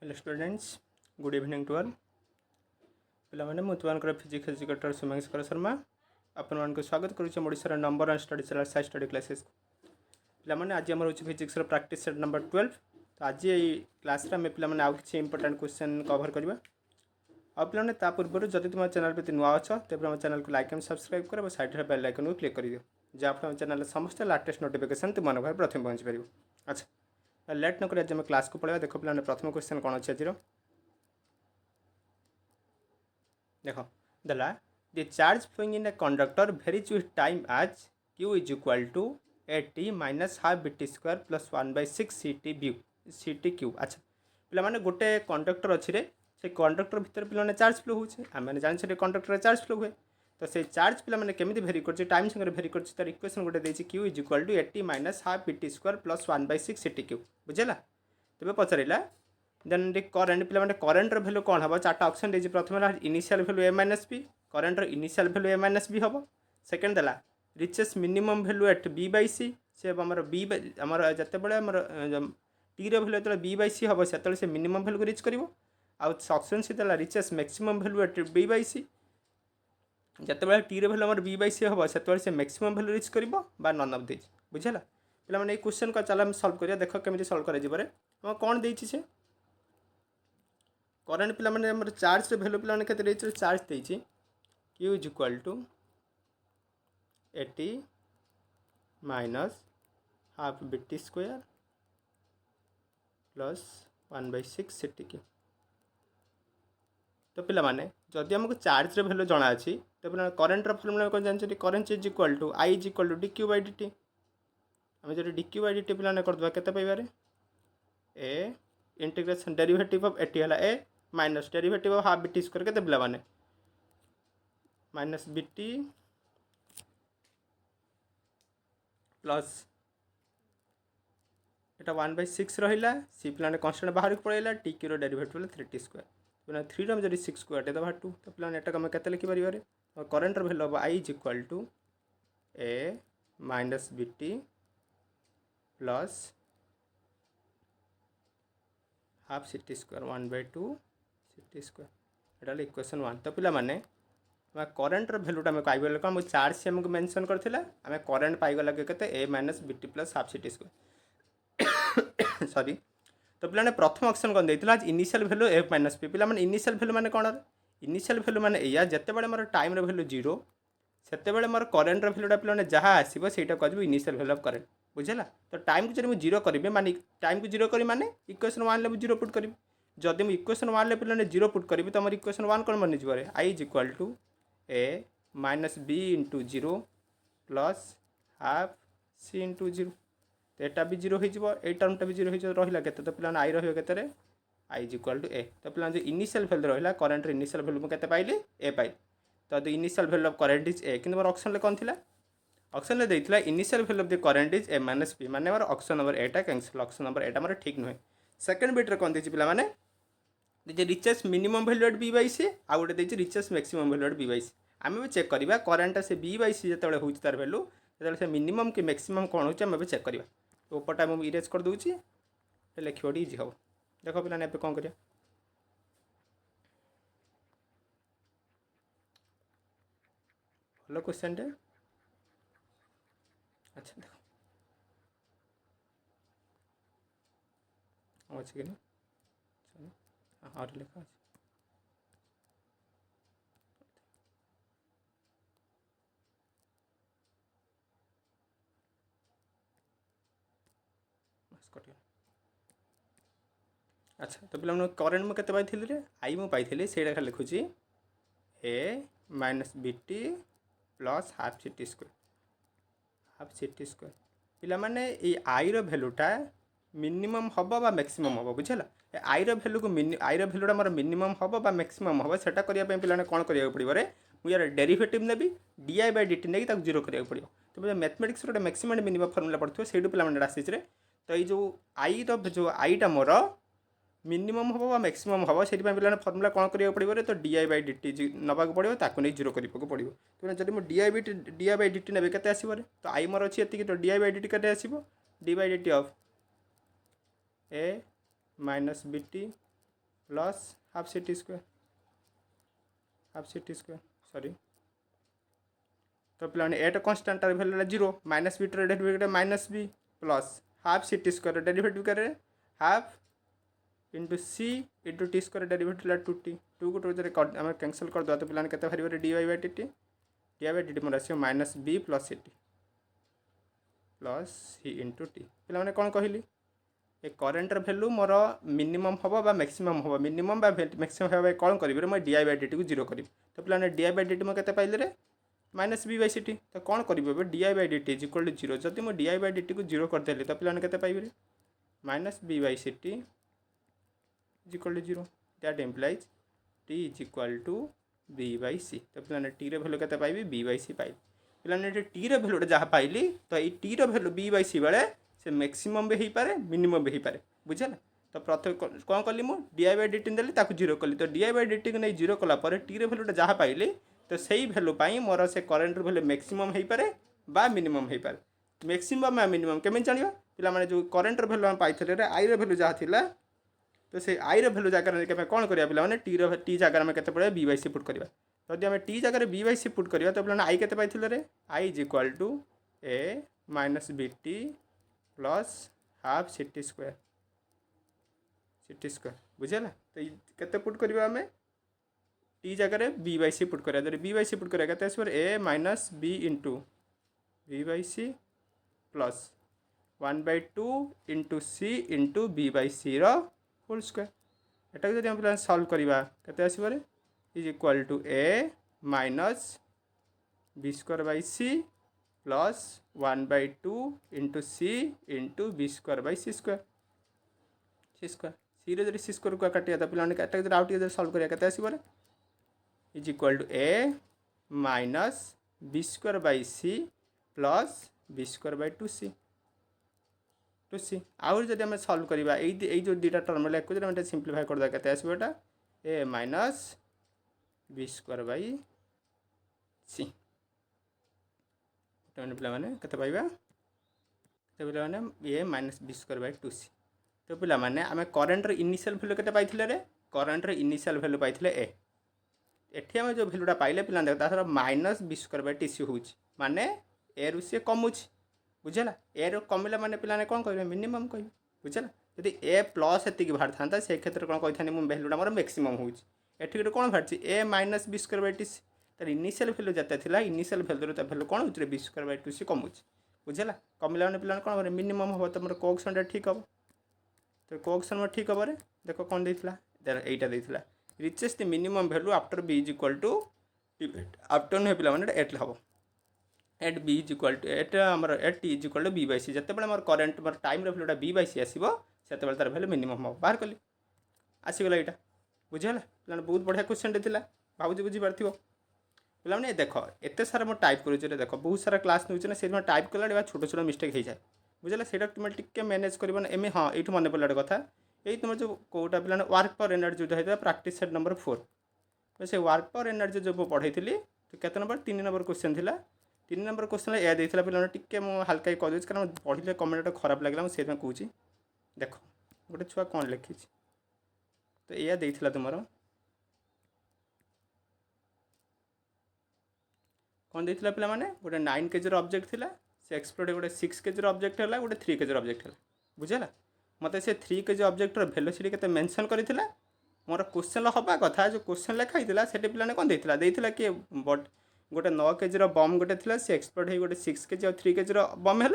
Hello students good evening to all पे मुझे physics educator Someshwar Sharma आपण को स्वागत करुच्छे ओडिशार नंबर 1 स्टडी चैनल साइ स्टडी क्लासेस पे आज आम रोचे फिजिक्स प्रैक्टिस सेट नंबर 12। तो आज ये क्लास आम पे आउ कि इंपोर्टेंट क्वेश्चन कवर करवा पे ता पूर्व जब तुम चैनल प्रति नुआ अच्छ तेज आम चैनल को लाइक एंड सब्सक्राइब कर और साइड बेल आइकन को क्लिक कर दियो जहाँफल चैनल समस्त लाटेस्ट नोटिफिकेशन तुम घर प्रथम पहुँची पार। अच्छा लेट नक आज आम क्लास को पढ़ा देख पे प्रथम क्वेश्चन कौन अच्छे आज देखो दला the charge flowing in a conductor varies with time as q is equal to a t minus half b t square plus 1/6 c t cube. अच्छा पे गोटे कंडक्टर अच्छी रे से कंडक्टर भितर पे चार्ज फ्लो होचे आम जाने कंडक्टर चार्ज फ्लो हुए तो से चार्ज पे केमी भेरी कर टाइम संगे भेरी कर तार इक्वेशन गोटे देती q is equal to a t minus half b t square plus 1/6 c t q बुझेगा। तेज पचारा देन करेन्ट पे करेन्टर भैल्यू कौन हम चार्टा ऑप्शन देती प्रथम initial value a minus b करेन्टर initial value a minus b हम सेकेंड देला reaches minimum value at b by c से आमर बी आमर जिते बड़े टी भैल्यू जो बी बाई सी हम से मिनिमम भैल्यू को रिच कर ऑप्शन सी देला reaches maximum value at b by c जिते बड़े टी भैल्यू आम बी बाई सी हम से मैक्सिमम भैल्यू रिच कर नन ऑफ दिज बुझेगा। पे क्वेश्चन का चल सल्व करिया देख केमी सल्व कर कौन देती से करेन्ट पे चार्ज भैल्यू पे चार्ज देती q is equal to a t minus half b t square plus 1/6 c t cube. तो पे जदि आमको चार्ज भैल्यू जना अच्छी तो पे करेन्टर फर्मुला कौन जानते current is equal to I is equal to d q by d t आम जो d q by d t पे करदे के पाइबारे a integration derivative of a t है a minus derivative of half b t square के पे minus b t plus iota 1/6 रहा सी पे कन्स्टांट बाहर को पड़ेगा T Q derivative 3t square 3 जब 6 स्क्वायर टे बाहर 2 तो पे एटा के लिखिपर करेन्टर भैल्यू हम I is equal to a minus b t plus half c t square 1/2 c t square एटा इक्वेशन 1। तो पे करेन्टर भैल्यूटा आम पाइगल कौन चार्ज सी आमको मेंशन करथिला आम करेन्ट पाइगला के a minus b t plus half c t square sorry. तो पे प्रथम ऑप्शन कौन देता आज initial value a minus p पे इनिशियल भैल्यू मैंने कौन इनिशियल भैल्यू मैंने या जिते बड़े मोर टाइम भैल्यू 0 से मोर करेन्टर भैल्यूटा पे जहाँ आसो से कह इनिशियल भैल्यू ऑफ करेन्ट बुझेगा। तो टाइम को जब मुझे 0 करी माने टाइम को 0 करी माने इक्वेशन 1 ले 0 पुट करी जदि मुझे इक्वेशन 1 ले पे 0 पुट करी तो मोर इक्वेशन 1 कौन बन I is equal to a minus b into 0 plus half c into 0 तो यहाँ भी 0 हो टर्मटा भी 0 हो रहा के तो पे आई रही I is equal to a. तो पे जो इनिशियल भैल्यू रहा करेन्ट इनिशियल भैल्यू मुझे पाइली ए पाइली तो initial value of current is a कि मोर ऑप्शन कौन थी ऑप्शन देता initial value of the current is a minus b माने मोर ऑप्शन नंबर एटा कैंसल ऑप्शन नंबर एटा मोर ठीक नुहे। सेकेंड बिट्रे कौन देती पे reaches minimum value at b by c आ गोटे देती reaches maximum value at b by c आम भी चेक करवा करेन्ट से बी बाई सी जो हो तार भैल्यू से मिनिमम कि मैक्सिमम कौन हो चेक करवा तो ऊपरटा मुझे इरेज कर दूसरी लिखा इजी हम देख पे कौन कर भल क्वेश्चन टे। अच्छा देख अच्छे कि हाँ लिखा अच्छे अच्छा तो पे करेन्ट मुझे पाई आई मुझे पाई से लिखुची a minus b t plus half c t square half c t square पिला माने ये आई भैल्यूटा मिनिमम हम बा मैक्सिमम हम बुझेगा आई भैल्यू को आई भैल्यूटा मोर मिनिमम हम बा मैक्सिमम हम से करने पे कौन करा पड़ो रे मुझे यार डेरिवेटिव ने D I by d T नहीं जीरो करा पड़ो। तो मैथमेटिक्स गोटे मैक्सिमम मिनिमम फर्मुला पढ़ो से पे आसी तो ये जो आई जो आईटा मोर मिनिमम हम मैक्सिमम हम से पे फर्मुला कौन करा पड़ो रे तो d I by d t नवाक पड़ो ताको नहीं जीरो करने पड़ो। तो जब मुझे d I by d t ने के आसो तो आई मोर अच्छी ये तो d I by d t के आसो d by d t of a minus b t plus half c t square sorry तो पे at constant value 0 minus b derivative minus b plus half c t square derivative करे half into c into t square derivative 2t 2 को 2 आम cancel करदे तो पे के बाहर डी वाई डी टी मोर आस minus b plus c t plus c into t पे कौन कहली ए करेन्टर भैल्यू मोर मिनिमम हम बा मैक्सिमम हम मिनिमम बा मैक्सिमम हम कौन करी मैं डी बाई डी टी को जीरो करी तो पे डी बाई डी टी मैं पाइले रे minus b by c t तो कौन करेंगे d I by d t is equal to zero जब मुझे d I by d t को जीरो करदेली तो पे के पाइबे minus b by c t is equal to zero that implies t is equal to b by c तो पे टी भैल्यू के पाइबे बी बाई सी पाइबे पे टी भैल्यूटा जहाँ पाइली तो ये टी भैल्यू बी बाई सी बेले से मैक्सिमम भी हो पारे मिनिमम भी हो पारे बुझेगा तो प्रथम कौन कली मुझे d I by d T Delhi zero कली तो d I by d t को नहीं जीरो कलापर टी भैल्यूटा जहाँ पाइली तो सही भैल्यू पाई मोर से करेन्ट भैल्यू मैक्सिमम हो पारे बा मिनिमम हो पारे मैक्सिमम मिनिमम केमी जाना पे जो करेन्ट भैल्यू आम पाई आई भैल्यू जहाँ थी तो से आई भैल्यू जगह कौन करा पे टी जगह आम के बी बाई सी पुट करवा तो जब आम टी जगह बी बाई सी पुट करवा तो पे आई के पाई रे I is equal to a minus b t plus half c t square बुझेगा तो केते पुट करवा आम टी जगह बी बाई सी पुट करा बी बाई सी पुट करा के a minus b into b by c plus 1/2 into c into b by c whole square एटा जब हम सल्व करवा के आसवे is equal to a minus b square by c plus 1/2 into c into b square by c square c रे c square को काटिया तो पे आउट सल्व करवा के आसवे is equal to a minus b square by c plus b square by two c आउर जब आम सल्व करवा यही जो दुटा टर्म लिखुचे सिंप्लीफाई करदे के आसटा a minus b square by c पे के पाइबा तो पे a minus b square by two c तो पे आम करेन्टर इनिशियल भैल्यू के पाई रे करेन्टर इनिशियल भैल्यू पाई ए एठी आम जो भैल्यूटा पाइले पे देखा minus b square by t c हो माने ए रु सी कमुच बुझेगा ए रू कमिला माने पे कौन कह मिनिमम कह बुझेगा यदि ए प्लस एतिक बाहर था से क्षेत्र में कौन कही भैल्यूटा मोर मैक्सिमम होठी कौन बाहर a minus b square by t c तार इनिशियल भैल्यू जिते थी इनिशियल भैल्यू भैल्यू कौन हो बी स्क्वायर बाई टू सी कमुच बुझेगा कमिला मैंने पे कौन मिनिमम हम तुम कोएफिशिएंट ठीक हम तो कोएफिशिएंट मोर ठीक हम देख कौन देता यहीटा reaches the minimum value after b is equal to after नुहे पे एट हम at b is equal to at आमर at t is equal to b by c जिते मोर करेन्ट मोर टाइम भैल्यूटा बी बाई सी आसो से तार भैल्यू मिनिमम हम बाहर कली आसीगला यहाँ बुझेगा पे बहुत बढ़िया क्वेश्चन था भावुँ बुझीपार पे मैंने देख एत सारा मैं टाइप करूँ देख बहुत सारा क्लास नौचे से टाइप कला छोट छोट मिस्टेक हो जाए बुझेगा से तुम टे मैनेज कर एम हाँ ये मन पड़ा कथा यही तुम जो कौटा पे वर्क पर एनर्जी जो होता है प्रैक्टिस सेट नंबर 4 से वर्क पर एनर्जी जो पढ़ाई तो केते नंबर 3 नंबर क्वेश्चन था 3 नंबर क्वेश्चन या देता पे टे मुझे हल्का कहीदे कारण पढ़ले कमेंट खराब लगे मुझे कहूँ देख गोटे छुआ कौन लिखी तो या देता तुम कौन देता पे मैंने गोटे 9 kg ऑब्जेक्ट थिला से एक्सप्लोड गोटे 6 kg ऑब्जेक्ट है गोटे 3 kg ऑब्जेक्ट है बुझेगा मत से 3 kg ऑब्जेक्टर वेलोसिटी के मेंशन करथिला मोर क्वेश्चन हवा कथा जो क्वेश्चन लिखाई से पे कौन देता कि बट गोटे 9 kg बम गोटे थी से एक्सप्लोड हो गोटे 6 kg और 3 kg बम है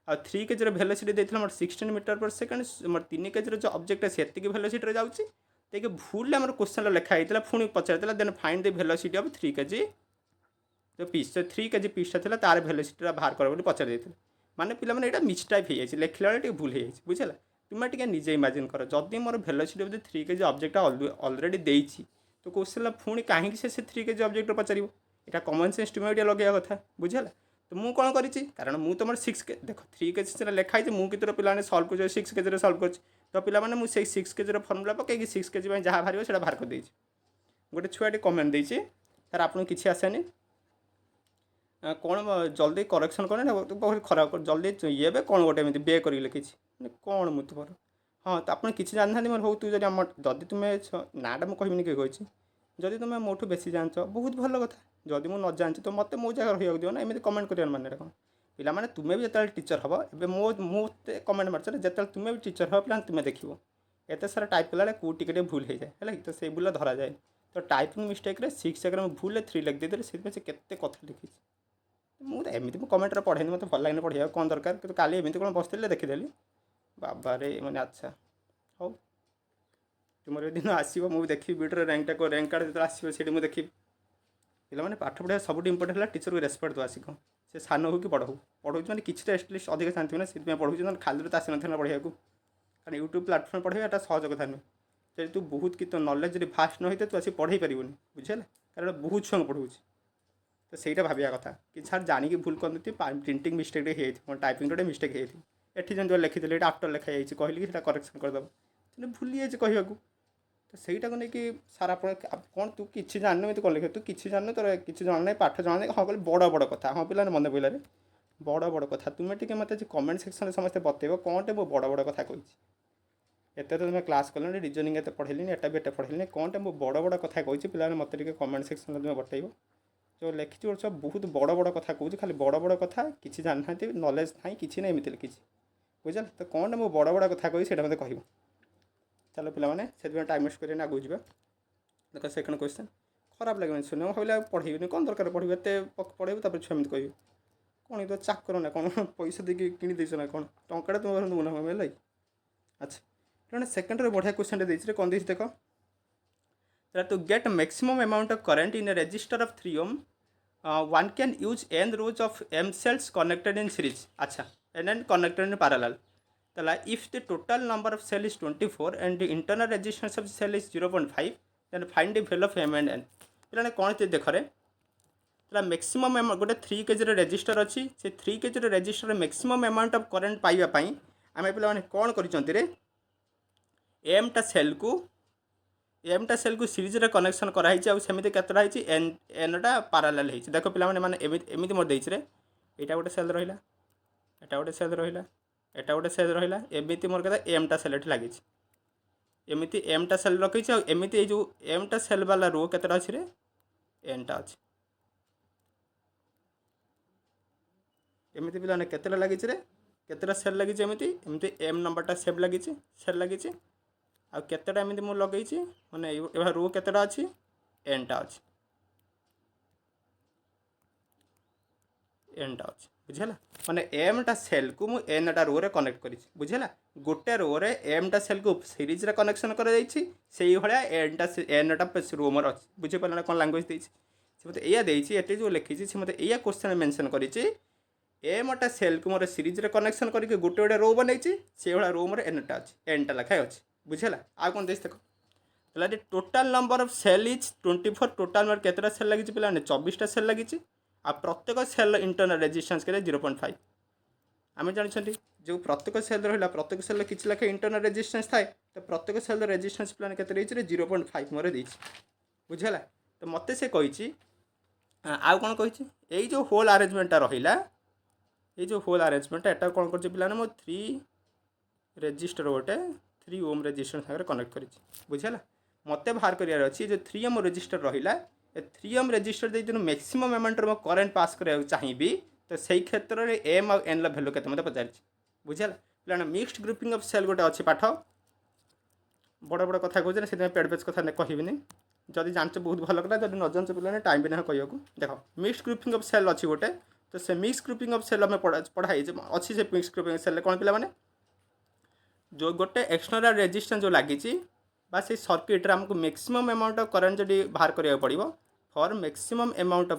आ 3 kg वेलोसिटी देता मोर 16 मीटर पर सेकेंड मोर 3 kg जो ऑब्जेक्ट से वेलोसिटी जाऊँगी देखिए भूल आम क्वेश्चन लिखाई पुणी पचार then find the velocity of 3 kg जो पीस जो 3 kg पीसटा था तार वेलोसिटी बाहर कर पचार देते माने पिला माने एटा मिसटाइप हो जाए लिखला भूल हो बुझेगा तुम्हें टे निजे इमेजिन कर जदि मोर velocity of 3 kg object already देती तो क्वेश्चन पुणी कहीं से 3 kg ऑब्जेक्ट पचार यहाँ कमन सेन्स तुम्हें ये लगे कथा बुझेगा तो मुझे कौन करी कारण मुझे तुम 6 देख 3 kg से लिखाई मुझे कितर पे सल्व कर 6 kg सल्व कर तो पे मुझे 6 kg फर्मुला पकई 6 kg जहाँ बाहर से बाहर कर गोटे छुआटे कमेंट देती सर आपको किसी आसेनि कौन जल्दी करेक्शन करें बहुत खराब जल्दी ये कौन गोटे बे कर लिखी कौन मुझे तुम हाँ तो आप किसी जाना मोर हो तू जदि तुम्हें नाटा मुझे कहबिनी किए कही जदि तुम मोठू बेसी जान बहुत भल कथा जदि मुझे न जानी तो मत मो जगह रहा दियो ना एमती कमेंट कर माने कौन पिला तुम्हें भी जो टीचर हम ए मुझे कमेंट मार्च जो तुम्हें भी टीचर हम पे तुम्हें देख एत सारा टाइप कला कौ टे भूल हो जाए है तो से भूल धरा जाए तो टाइपिंग मिस्टेक 6 जगह भूल 3 लिखिदेली से केते कथा लिखी मुझे एमती कमेंट पढ़ेनि मत भल लगे पढ़ा कौन दरकार कि काली एमती कौन बसते देखीदेली बाबा रे मैंने अच्छा हो तुम दिन आसो मुझे देखी वीडियो रैंक कार्ड जो आसो मुझे देखी पे पाठ पढ़ा सब इंपोर्टेंट है टीचर को रेस्पेक्ट दो आसिक से सान हो कि बड़ हो पढ़ाऊँ मैंने किसी एटलिस्ट अधिक जानते ना से पढ़ाऊँ खाली तो आसी ना पढ़ा कारण यूट्यूब प्लाटफर्म पढ़े यहाँ सहज कथा नुहे जब तू बहुत कि तो नॉलेज जब फास्ट न होते तू आसी पढ़े पारूनी बुझेगा कारण बहुत छुआ पढ़ाऊँ तो सहीटा भाविया कथा कि छाड़ जानिक भूल करते प्रिंटिंग मिस्टेक हो टाइपिंग गोटे मिस्टेक होती एटी जमी लिखिदेली ये आफ्टर लिखा जाइए कहली कि करेक्शन करदेव तेना भूली जाइए कहूँ तो सहीटा को लेकिन सारा कौन तू किसी जानू ये कौन लिखे तू किसी जानू तोर किसी जाना ना पाठ जाना हाँ कहले बड़ बड़ कथा हाँ पिला मन पड़े बड़ बड़ कथा तुम्हें टी मत कमेंट सेक्शन में समस्त बतेब कौन टे मो बड़ बड़ कथा कही एत तो तुम्हें क्लास कल रिजनिंग एत पढ़ेली एटा भी एट पढ़ेली कौन टे मो बड़ बड़ कथा कही पिला मत कमेंट सेक्शन में तुम्हें बतेब जो लिखी सब बहुत बड़ बड़ कथा कहूँ खाली बड़ बड़ कथा किसी जाना नॉलेज ना कि ना एमती लिखी बुझल तो कौन मो बड़ बड़ कथा कही से मत कह चलो पे से टाइम वेस्ट करें आगे जावा देख सेकेंड क्वेश्चन खराब लगे शुणे मैं भाई पढ़ेबी कौन दरकार पढ़े एत पढ़ेबू तापर छुआ एमती कह कौन तो चाकर ना कौन पैसा देकी किनीदेस ना कौन टाटा तुम दूना है अच्छा तेना सेकेंड बढ़िया क्वेश्चन देखे कौन देख देख to get maximum amount of current in a resistor of 3 ohm one can use n rows of m cells connected in series अच्छा and connected in parallel तला if the total number of cell is 24 and the internal resistance of the cell is 0.5 then find the value of m and n पे कौन थे देख रे maximum गोटे 3 kg resistor अच्छी से 3 kg resistor maximum amount of current पाइबापी आम पे कौन कर एमटा सेल को सीरीज रे कनेक्शन कराई सेमती केतटा एनटा पारालेल हो देख पे एमती मोर देखे यहाँ गोटे सेल रहा एटा गोटे सेल रहा एटा गोटे सेल रहा एमती मोर क्या एमटा सेल ये लगी एमती एमटा सेल रखी एमती जो एमटा सेल वाला रो केतटा अच्छी रे एनटा अच्छी एमती पे केतटा लगी केतटा सेल लगी एमती एम नंबरटा सेव लगी सेल लगी आ केतटा एमती मुझे लगे मैंने रो केतटा अच्छी एनटा अच्छी एनटा अच्छी बुझेगा माने एमटा सेल को मु एनटा रो रे कनेक्ट करी बुझेगा गोटे रो रे एमटा सेल को सीरीज रे कनेक्शन कर एनटा एनटा रो मोर अच्छी बुझे पारे कौन लांगुएज देती से मत या ये जो लिखी से मत या क्वेश्चन मेंशन करी एमटा सेल को मोर सीरीज रे कनेक्शन करके गोटे गोटे रो बनई से भाया रो मोर एनटा अच्छी एनटा लिखाई अच्छी बुझेगा आ कौन देख देख पहले total number of cell is 24 total मोर केतटा सेल लगी पे 24टा सेल लगी आ प्रत्येक सेल इंटरनल रेजिस्टेंस के 0.5 आम जानते जो प्रत्येक सेल रहा प्रत्येक सेल किसी लेखे इंटरनल रेजिस्टेंस थाए तो प्रत्येक सेल रेजिस्टेंस प्लान के 0.5 मोर देती बुझेगा तो मत से कही आउ कौन कही यही जो होल आरेंजमेंटा रहा ये जो होल आरेंजमेंट एटा कौन कर पे मो 3 रेजिस्टर गोटे 3 ohm रेजिस्टर सागर कनेक्ट कर बुझेगा मत बाहर करार अच्छी जो 3 ohm रेजिस्टर रहा 3 ohm रेजिस्टर जो मैक्सिमम अमाउंट करेन्ट पास कराया चाहिए तो सही क्षेत्र में एम आ एन भैल्यू के मत पचार बुझेगा पे मिक्सड ग्रुपिंग ऑफ सेल गोटे अच्छी पाठ बड़ बड़ कथा कहते से पेड पेज कथा कहबी जदि जानते बहुत भल कथा जब न जानते पे टाइम भी ना कह देख मिक्सड ग्रुपिंग ऑफ सेल अच्छी गोटे तो से मिक्स ग्रुपिंग ऑफ सेल पढ़ाई अच्छी से मिक्स ग्रुपिंग सेल कौन पे जो गोटे एक्सटर्नल रेजिस्टेंस जो लगी से सर्किट्रे आमको मैक्सिमम अमाउंट ऑफ करंट जब बाहर करा पड़ो for maximum amount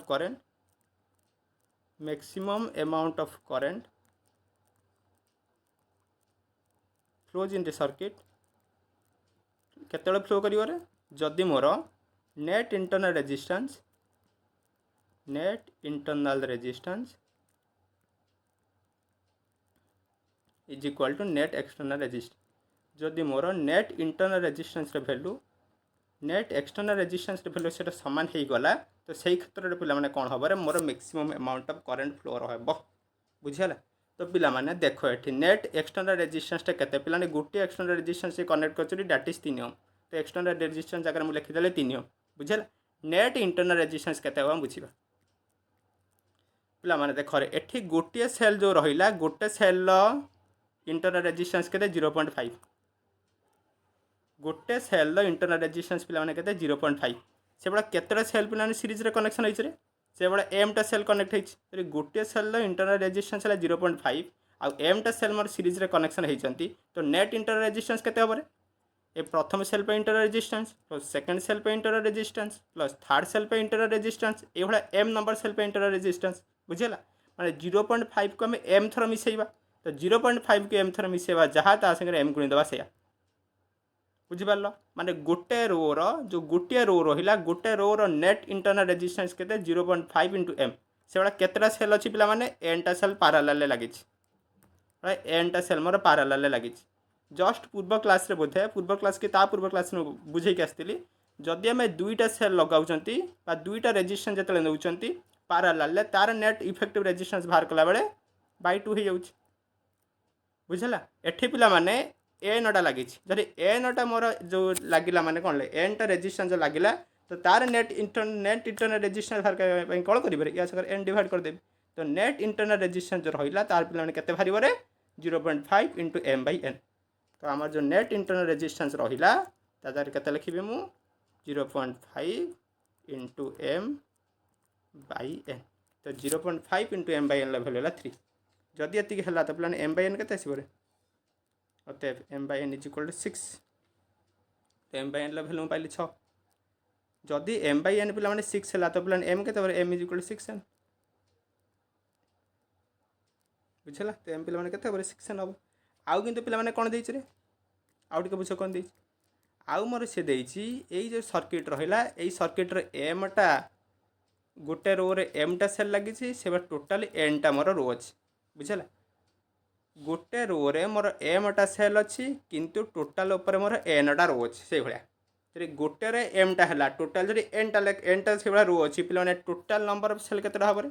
of current flows in the circuit केतले फ्लो करिवरे जदि मोर net internal resistance is equal to net external resistance जदि मोर net internal resistance value net external resistance value से सामान हो गला तो सही क्षेत्र में पे कौन हम मोर maximum amount of current flow रहा बुझेगा तो पिला माने देखो ये नेट एक्सटर्नल रेजिस्टेंस केते पिला ने गोटे एक्सटर्नल रेजिस्टेंस कनेक्ट कर दैट इज 3 ओम। तो एक्सटर्नल रेजिस्टेंस जगह मुझे लिखिदेले 3 ओम बुझेला। नेट इंटरनल रेजिस्टेंस केते हम बुझिबा पिला माने देखो एठी गोटे सेल जो रहिला गोटे सेल इंटरनल रेजिस्टेंस केते 0.5 गोटे सेल इंटरनल रेजिस्टेंस पिला माने केते 0.5 से बड़ा केतरा सेल पिला ने सीरीज रे कनेक्शन होइछ रे से बड़ा एम टा सेल कनेक्ट होइछ तो गोटे सेल इंटरनल रेजिस्टेंस है 0.5 आ एम टा सेल मोर सीरीज रे कनेक्शन होइछंती तो नेट इंटरनल रेजिस्टेंस केते हबरे ए प्रथम सेल पे internal resistance plus second cell पे internal resistance plus third cell पे इंटरनल रेजिस्टेंस ए भला एम नंबर सेल पे इंटरनल रेजिस्टेंस बुझेला माने 0.5 को हम एम थर मिसेइबा तो 0.5 को एम थर मिसेइबा जहाँ ता संगे एम गुणी देबा सेया बुझिपार माने गोटे रोर जो गोटे रो रहा गोटे रोर नेट इंटरनल रेजिस्टेंस के 0.5 इंटू एम से भाई केतटा सेल अच्छी पिला माने एनटा सेल पारालाल लगी एनटा सेल मोर पारालाल लगी जस्ट पूर्व क्लास रे बोधे पूर्व क्लास के ता पूर्व क्लास बुझे आसती जदि आम दुईटा सेल लगाउछंती बा दुईटा रेजिस्टेंस जतले नउछंती पारालाल तार नेट इफेक्टिव रेजिस्टेंस बाहर कला बेले बाय 2 हो जाउछ बुझला एठी पिला माने एनटा लगी जदि एनटा मोर जो लगिला माने कौन एनटा रेजिस्टेंस जो लगिला तो तार नेट इंटरनल रेजिस्टेंस बाहर कौन करेंगे या सर एन डिवाइड करदेवी तो नेट इंटरनल रेजिस्टेंस जो रहा तार पे केते बाहर 0.5 इंटू एम बै एन तो आम जो नेट इंटरनल रेजिस्टेंस रहा तार के लिखी मु 0.5 इंटू एम बै एन तो 0.5 into M by n value है 3 जदि ये है तो पे एम बै एन के आसवे अतएव m by n is equal to 6 तो एम बै एन भैल्यू पाइली 6 जदि एम बै एन पे 6 है तो पे एम के m is equal to 6 n बुझला तो एम पे के 6 एन हम आउ कि पे कौन दे आउ टे बुझ कौन दे आउ मोर सी देई जो सर्किट रहा यही सर्किट एम टा गोटे रो रे एम टा सेल लगी से टोटाल एन टा मोर रो अच्छी बुझला गोटे रो रे मोर एम टा सेल अच्छी किंतु टोटाल उपर मोर एन टा रो अच्छी से भाया गोटे रे एम टा है टोटाल जब एन टा से भाया रो अच्छी पे टोटाल नंबर ऑफ सेल के भाव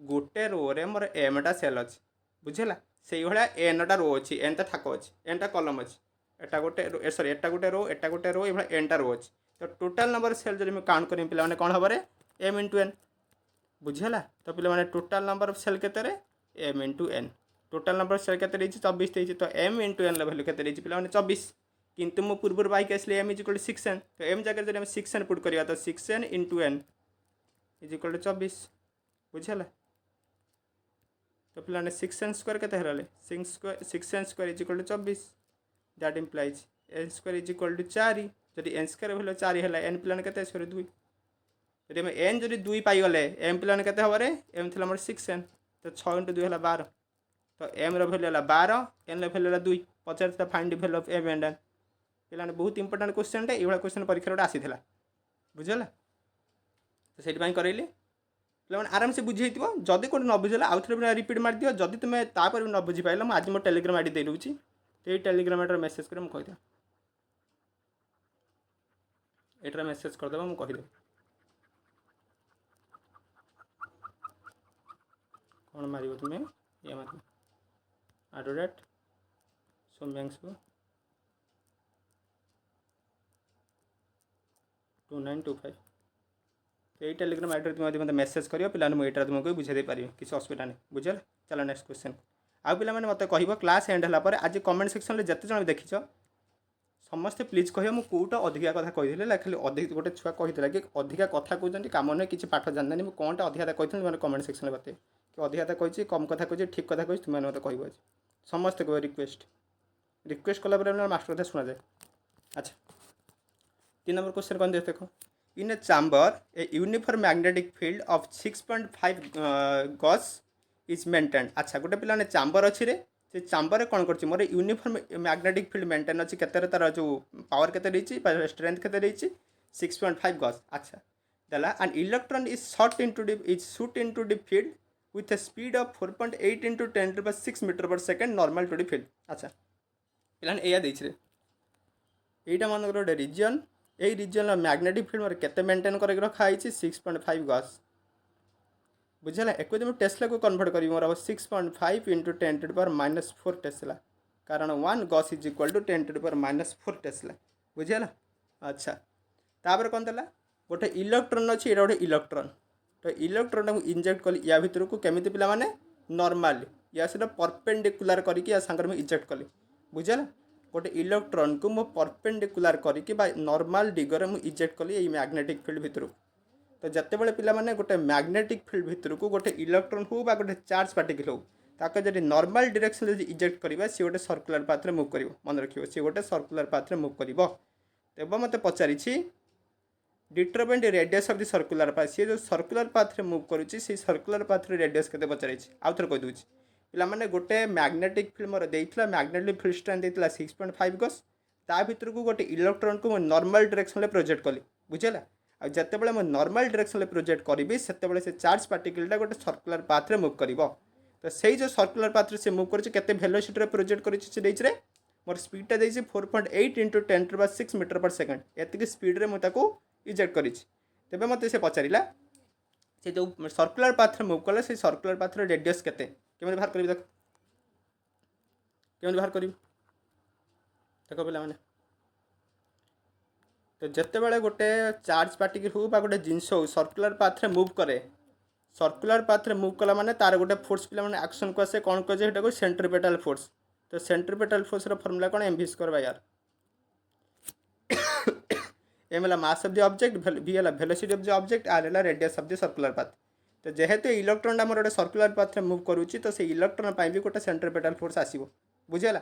गोटे रो रे मोर एम टा सेल अच्छी बुझला से भाया एन टा रो अच्छी एन टा थाक अच्छी एन टा कलम अच्छी एटा गोटे सॉरी एटा गोटे रो ये एन टा रो अच्छी तो टोटाल नंबर सेल जब काउंट करें पे कौन हम एम इंटू एन बुझला तो पे टोटाल नंबर ऑफ सेल के m into n total number cell के 24 तो एम इंटू एन भैल्यू के पे 24 किंतु मु पूर्व बाइक आसली m is equal to 6 n तो एम जगह जब 6 एन पुट करिया तो 6 n into n is equal to 24 बुझला तो पे 6 एन स्क्वायर के 6 n square is equal to 24 that implies n square is equal to 4 जदि एन स्क्वायर भैल्यू 4 है एन पे के स्क्वायर 2 जब एन जब 2 पाईगले एम पे के एम थी मोर 6 एन तो 6 इंटू 2 है 12 तो एम रैल्यू है 12 एन रैल्यू है 2 पचार find the value of m and n पे बहुत इंपोर्टेंट क्वेश्चन ये क्वेश्चन परीक्षा गोटे आसाला बुझला तो से करैली पे आराम से बुझे जदि कौन न बुझेगा आउ थे रिपीट मार दियो जदि तुम्हें तापर भी न बुझी पाइल आज मो टेलीग्राम आईडी दे दूँगी तो ये टेलीग्राम आईडी मेसेज कर कहीदे ये मेसेज करदे मुझे कहीदेवी कौन मार तुम्हें ये मार @ सौम्यांशु 2925 तो ये टेलीग्राम आईडी तुम मतलब मेसेज कर पे मुझे तुमको बुझे पारि किसी असुविधा नहीं बुझल चलो नेक्स्ट क्वेश्चन आउ पे मत कह क्लास एंड है आज कमेंट सेक्शन में जिते जन देखी समस्ते प्लीज कह मुझे कौटा अधिका कथा कही खाली अधिक गोटे छुआ कही कि अधिका कथा कहते कम नहीं किसी पाठ जानना मुझे कौनटा अधिका कही मैंने कमेंट सेक्शन में बता कि अधिका कही कम कथा कही ठीक कथा कही तुम्हें मत कह समस्ते कह रिक्वेस्ट कला मास्टर कथा शुणा जाए अच्छा 3 नंबर क्वेश्चन कौन देखो in a chamber a uniform magnetic field of 6.5 gauss is maintain अच्छा गोटे पे चैम्बर अच्छी रे से चैम्बर कौन कर मोर यूनिफॉर्म मैग्नेटिक फील्ड मेंटेन अच्छी के तार जो पावर के रही स्ट्रेंथ के रही 6.5 गॉस अच्छा देला and electron is shot into the field with a speed of 4.8 into 10⁶ metre पर second normal to the field अच्छा पे या देटा मन गोटे रिजन यही रिजन मैग्नेटिक फील्ड मोर केते मेंटेन कर रखाई 6.5 गॉस बुझेगा एक टेस्ला को कन्वर्ट करी मोर हम 6.5 इंटू 10⁻⁻4 टेस्ला कारण 1 gauss is equal to 10⁻⁻4 tesla बुझेगा। अच्छा तापर कौन देला गोटे इलेक्ट्रॉन अच्छी ये गोटे इलेक्ट्रॉन तो इलेक्ट्रॉन को इंजेक्ट कली या भितर को केमी पिला माने नॉर्मल या सहित परपेंडिकुलर करके या सांगर में इंजेक्ट कली बुझेगा। गोटे इलेक्ट्रॉन को मो परपेंडिकुलर करके नॉर्मल दिगरे मुझे इंजेक्ट कली ये मैग्नेटिक फील्ड भितर तो जिते बड़े पिला माने गोटे मैग्नेटिक फील्ड भितर को गोटे इलेक्ट्रॉन हो बा गोटे चार्ज पार्टिकल हो ताको जब नॉर्मल डायरेक्शन इंजेक्ट करवा सी गोटे सर्कुलर पाथ में मूव कर मन रखियो सी गोटे सर्कुलर पाथ में मूव कर तेब मत पचारि determine the radius of the circular path सी जो सर्कुलर पाथ में मूव करुच्ची से सर्कुलर पाथ रेडियस के पचारि आउ थे कहीदे पिला माने गोटे मैग्नेटिक फील्ड मोर देइथिला मैग्नेटिक फील्ड स्ट्रेंथ देइथिला 6.5 गॉस ता भितर को गोटे इलेक्ट्रॉन को नॉर्मल डायरेक्शन में प्रोजेक्ट कली बुझेला आ जते बळे मैं नॉर्मल डायरेक्शन में प्रोजेक्ट करी सेते बळे से चार्ज पार्टिकलटा गोटे सर्कुलर पाथ में मूव करिवो तो सही जो सर्कुलर पाथ से मूव करछि केते वेलोसिटी रे प्रोजेक्ट करिछि से देइछ रे मोर स्पीडटा देइछि 4.8 इंटू 10⁻6 मीटर पर सेकेंड एतिक स्पीड रे मुझे इजेक्ट करिछि तेबे मते से पचारिला से जो सर्कुलर पाथ में मूव कले से सर्कुलर पाथ रे रेडियस केते केमते बाहर करिवि देख केमते बाहर करिवि देखो पिला माने तो जिते बड़े गोटे चार्ज पार्टिकल हो बा गोटे जिनस हो सर्कुलर पाथ में मूव करे सर्कुलर पाथ में मूव कला माने तार गोटे फोर्स पिला माने एक्शन को आसे कौन कहे सेटा को सेंट्रीपिटल फोर्स तो सेंट्रीपिटल फोर्स रो फार्मूला कौन mv square by r m है mass of the object v है velocity of the object r है radius of the circular path तो जेहेतु इलेक्ट्रॉन मोर गोटे सर्कुलर पाथ में मूव करुच्ची तो से इलेक्ट्रॉन भी गोटे सेंट्रीपिटल फोर्स आसो बुझेगा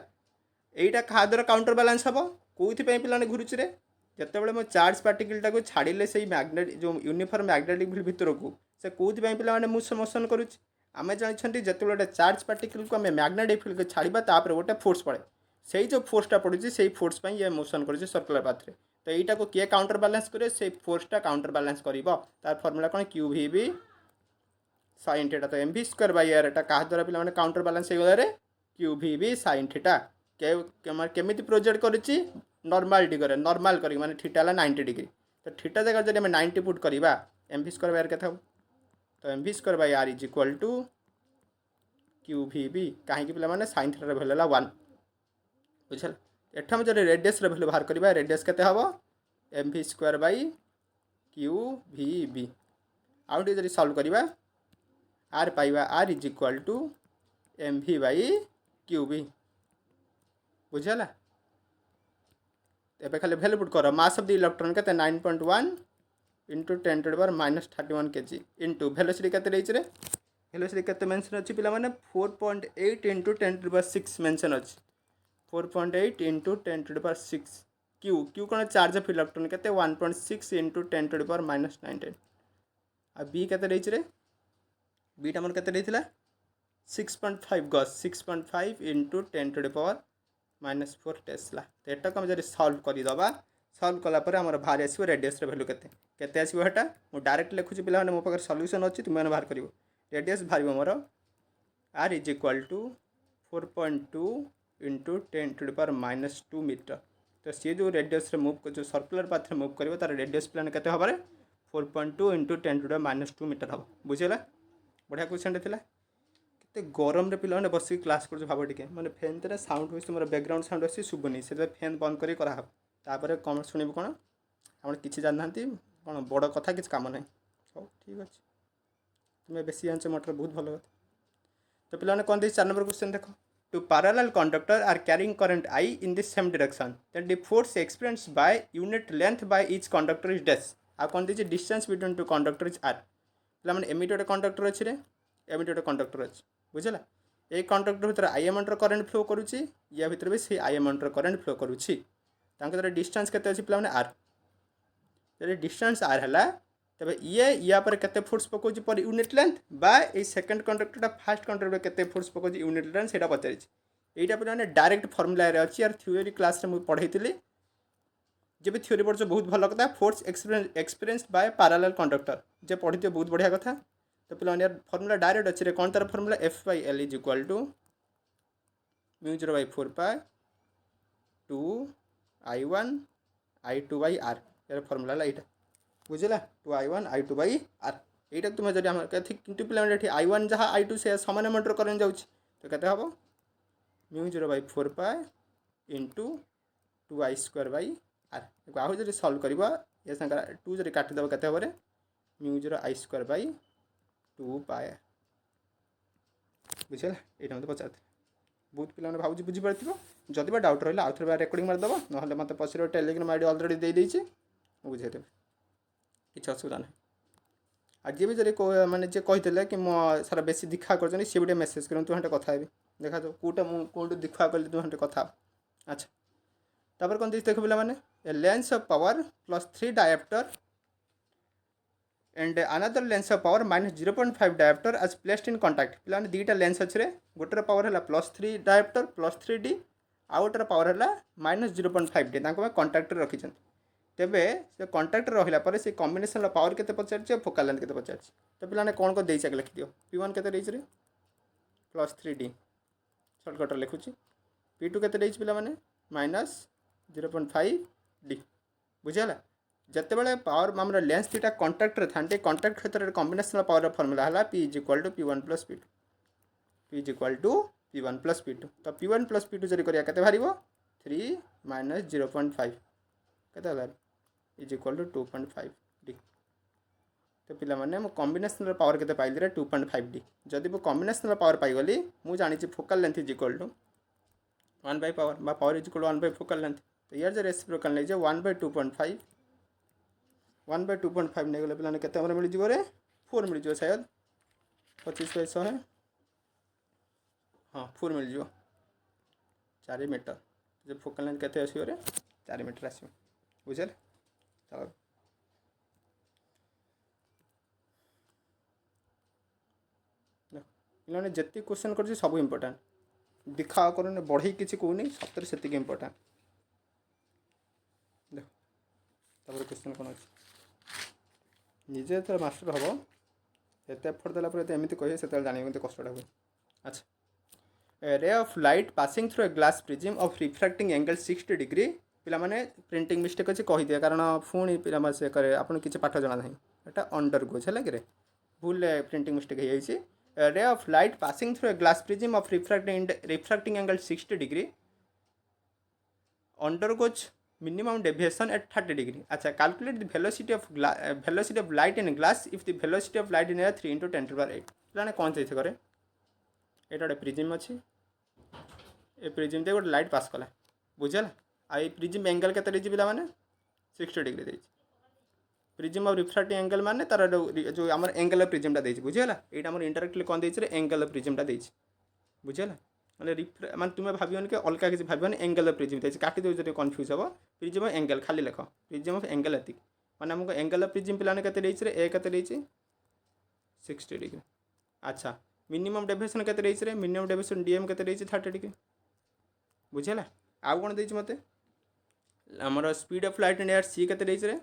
यहीटा क्या द्वारा काउंटर बैलेंस हम कौन पे घुरुची रे जिते बड़े मो चार्ज पार्टिकलटा को छाड़िले से मैग्नेट जो यूनिफॉर्म मैग्नेटिक फील्ड भितर को से कौन पे मोशन करुच्ची आम जानते जिते गोटे चार्ज पार्टिकल को आम मैग्नेटिक फील्ड को छाड़ा तापर गोटे फोर्स पड़े से जो फोर्सटा पड़ुची से फोर्स पर ये मोशन कर सर्कुलर पाथ में तो यहीटा को किए काउंटर बैलेंस करे से फोर्सटा काउंटर बैलेंस कर तार फर्मूला कौन q v b sine theta तो mv स्क्वायर बाय r एटा क्या द्वारा पे काउंटर बैलेंस हो q v b sine theta केमी प्रोजेक्ट करुच्ची नॉर्मल डिग्री नॉर्मल करी माने थीटा है 90 डिग्री तो थीटा जगह जब 90 पुट करवा mv स्क्वायर बाय r के तो mv square by r is equal to q v b कहीं पे साइन थीटार भैल्यू है 1 बुझल एठा में जब रेडियस भैल्यू बाहर करवा रेडियस केते हबो mv square by q v b आउ जब सॉल्व करवा r पाइबा r is equal to mv by q b बुझला एबे खाली वैल्यू पुट कर मास ऑफ द इलेक्ट्रॉन के 9.1 इंटू 10⁻31 kg इंटू वेलोसिटी केते रहिछ रे वेलोसिटी केते मेंशन अछि पिला माने 4.8 इंटू 10⁻6 मेंशन अछि 4.8 into 10⁻6 Q Q cone charge of electron केते 1.6 इंटू 10⁻⁻19 आ बी केते रहिछ रे बी टा मन केते रहिथिला 6.5 गॉस 6.5 इंटू 10⁻⁻4 टेस्ला तो एटा को हम जब सॉल्व करदे सॉल्व कलापर आम बाहर आसो रेडियस भैल्यू केते आसो हेटा मु डायरेक्ट लिखुची पिला मो पाखे सॉल्यूशन अच्छी तुम बाहर कर रेडियस बाहर मोर r is equal to 4.2 into 10⁻⁻2 metre तो सी जो रेडियस मूव जो सर्कुलर पाथ में मूव कर तार रेडियस प्लान के 4.2 इंटू 10⁻⁻2 मीटर हम बुझेगा बढ़िया क्वेश्चन था तो गरम रे पिला बस क्लास कर भाव टे मैंने फैन तेरा साउंड हो मोर बैकग्राउंड साउंड अच्छी शुभुनी से फैन बंद कर तापर कम शुणु कौन आप किसी जानना कौन बड़ कथा किसी कम ना हो ठीक अच्छे तुम्हें बेसी जानच मोटर बहुत भल कथा तो पिला कौन 4 नंबर क्वेश्चन देख two parallel conductor are carrying current I in the same direction that the force experienced by unit length by each conductor is dash आ कौन the distance between two conductor is r पे मैंने Amity गोटे conductor अच्छे रे Amity गोटे conductor अच्छे बुझला ये कंडक्टर भीतर आई एमाउंटर करंट फ्लो करुच्ची या भीतर भी से आई एमाउंटर करंट फ्लो करुच्ची तांके डिस्टेंस केते अछि पिला माने आर जदि डिस्टेंस आर हला तबे ये या पर केते फोर्स पकोजी पर यूनिट लेंथ बा ए सेकंड कंडक्टरटा फर्स्ट कंडक्टर केते फोर्स पकोजी यूनिट लेंथ सेटा पचारिछि एटा पे माने डायरेक्ट फार्मूला रे अछि यार थ्योरी क्लास रे मु पढैतिली जब थ्योरी पढ़छ बहुत भल कथा force experienced by parallel conductor जे पढ़िते बहुत बढ़िया कथा तो पे यार फर्मूला डायरेक्ट अच्छे रे कौन तार formula F by L is equal to mu 0/4 pi 2 I1 I2 by R यार फर्मूला ला यहाँ बुझला 2 I1 I2 बाई आर এইটা তুমি যদি আমার কিন্তু পিলাମାନେ এଠି I1 ଯାହା I2 ସେ ସମାନ ଆମାଉଣ୍ଟର କରେଣ୍ଟ ଯାଉଛି ତ କେତେ ହେବ μ0/4 ଇଣ୍ଟୁ 2I² ଆହୁରି ଯଦି ସଲ୍ଭ କରିବା ଏ ସାଙ୍ଗରେ 2 ଯଦି କାଟିଦେବ କେତେ ହେବ μ0I²/2π ବୁଝିଲା। ଏଇଟା ମୋତେ ପଚାରିଥିଲେ ବହୁତ ପିଲାମାନେ ଭାବୁଛି ବୁଝିପାରିଥିବ। ଯଦି ବା ଡାଉଟ୍ ରହିଲା ଆଉ ଥରେ ରେକର୍ଡ଼ିଂ ମାରିଦେବ, ନହେଲେ ମୋତେ ପଚାରିବ ଟେଲିଗ୍ରାମ ଆଇଡି ଅଲରେଡ଼ି ଦେଇଦେଇଛି ମୁଁ ବୁଝେଇଦେବି, କିଛି ଅସୁବିଧା ନାହିଁ। আর যে যদি মানে যে কইলে কি মো সারা বেশি দীক্ষা করছেন সে গোটে মেসেজ করুন তু হাঁটে কথা হবি দেখা যাও কোটা মু কোটি দীক্ষা কলি তু হাঁটে কথা আচ্ছা। তারপর কোন দিস দেখো পিলা মানে a lens of power +3 dioptre and another lens of power -0.5 dioptre आज प्लेस्ड इन कंटाक्ट पे दुईटा लेंस अच्छे गोटर पावर है +3 डायोप्टर +3D आउ गोटर पावर है -0.5D कंटाक्ट रखी तेबे से कंटाक्ट रहा पर से कॉम्बिनेशन पावर के पचार फोकाल लेंथ के पचार तो पे कौन कौन देख लिखि दियो P1 के +3D सर्टकट लिखुची P2 के पे -0.5D बुझीगला। जिते बड़े पावर आम लेंस दुटा कंटाक्ट था कंटाक्ट क्षेत्र में कॉम्बिनेशन पावर फर्मूला है P = P1 + P2 P = P1 + P2 तो P1 + P2 जरी करिया केते भारिबो 3 - 0.5 केते होला = 2.5D तो पिला माने मो कॉम्बिनेशन पावर केते पाइली रे 2.5D जदि मो कॉम्बिनेशन पावर पाई गली मु जानि छि फोकल लेंथ = 1/पावर बा पावर = 1/फोकल लेंथ तो यार जे रेसिप्रोकल नै जे 1/2.5 1/2.5 नहीं गले पे के मिल जाए 4 मिल जाए शायद 25/100 हाँ 4 मिल जाए 4 मीटर जो फोकल लेंथ के 4 मीटर आस बुझे चलो पे जिते क्वेश्चन कर सब इम्पोर्टाट दिखा कर बढ़ई किसी कहूनी सतर से इम्पोर्टाट देख तापर क्वेश्चन कौन अच्छे निजे जो मास्टर हम एत एफर्ट देला एमती कहे से जान कष्टा हुए। अच्छा ray of light passing through a glass prism of refracting angle 60 degree पिला माने प्रिंटिंग मिस्टेक अच्छे कहीदे कारण पुणी पिला से करे आपन किसी पाठ जना ना एटा अंडर गोज है कि भूल प्रिंटिंग मिस्टेक हो ray of light passing through a glass prism of refracting angle 60 degree under goes minimum deviation at 30 degree. अच्छा calculate the velocity of light in glass if the velocity of light in air 3 × 10⁸ पे कौन से करे ये गोटे prism अच्छी ए prism दे गोटे light pass कला बुझेगा आई प्रिज्म एंगल के पे मैंने 60 degree they prism of refracting angle माने तार जो आम एंगल प्रिज्मटा दे बुझेगा ये आम इंटरेक्टली कौन दे एंगल प्रिज्मटा दे बुझेगा मैंने मान तुम्हें भावन कि अलग किसी भावन एंगल प्रिज्म दे काटी दे जो कन्फ्यूज हम प्रिज्म एंगल खाली लिख प्रिज्म ऑफ एंगल एति मैंने आमको एंगल प्रिज्म पे के 60 डिग्री। अच्छा मिनिमम डेविएशन के मिनिमम डेविएशन डीएम के 30 डिग्री बुझेगा। आउ कौन दे मत आमर speed of light in air C के 3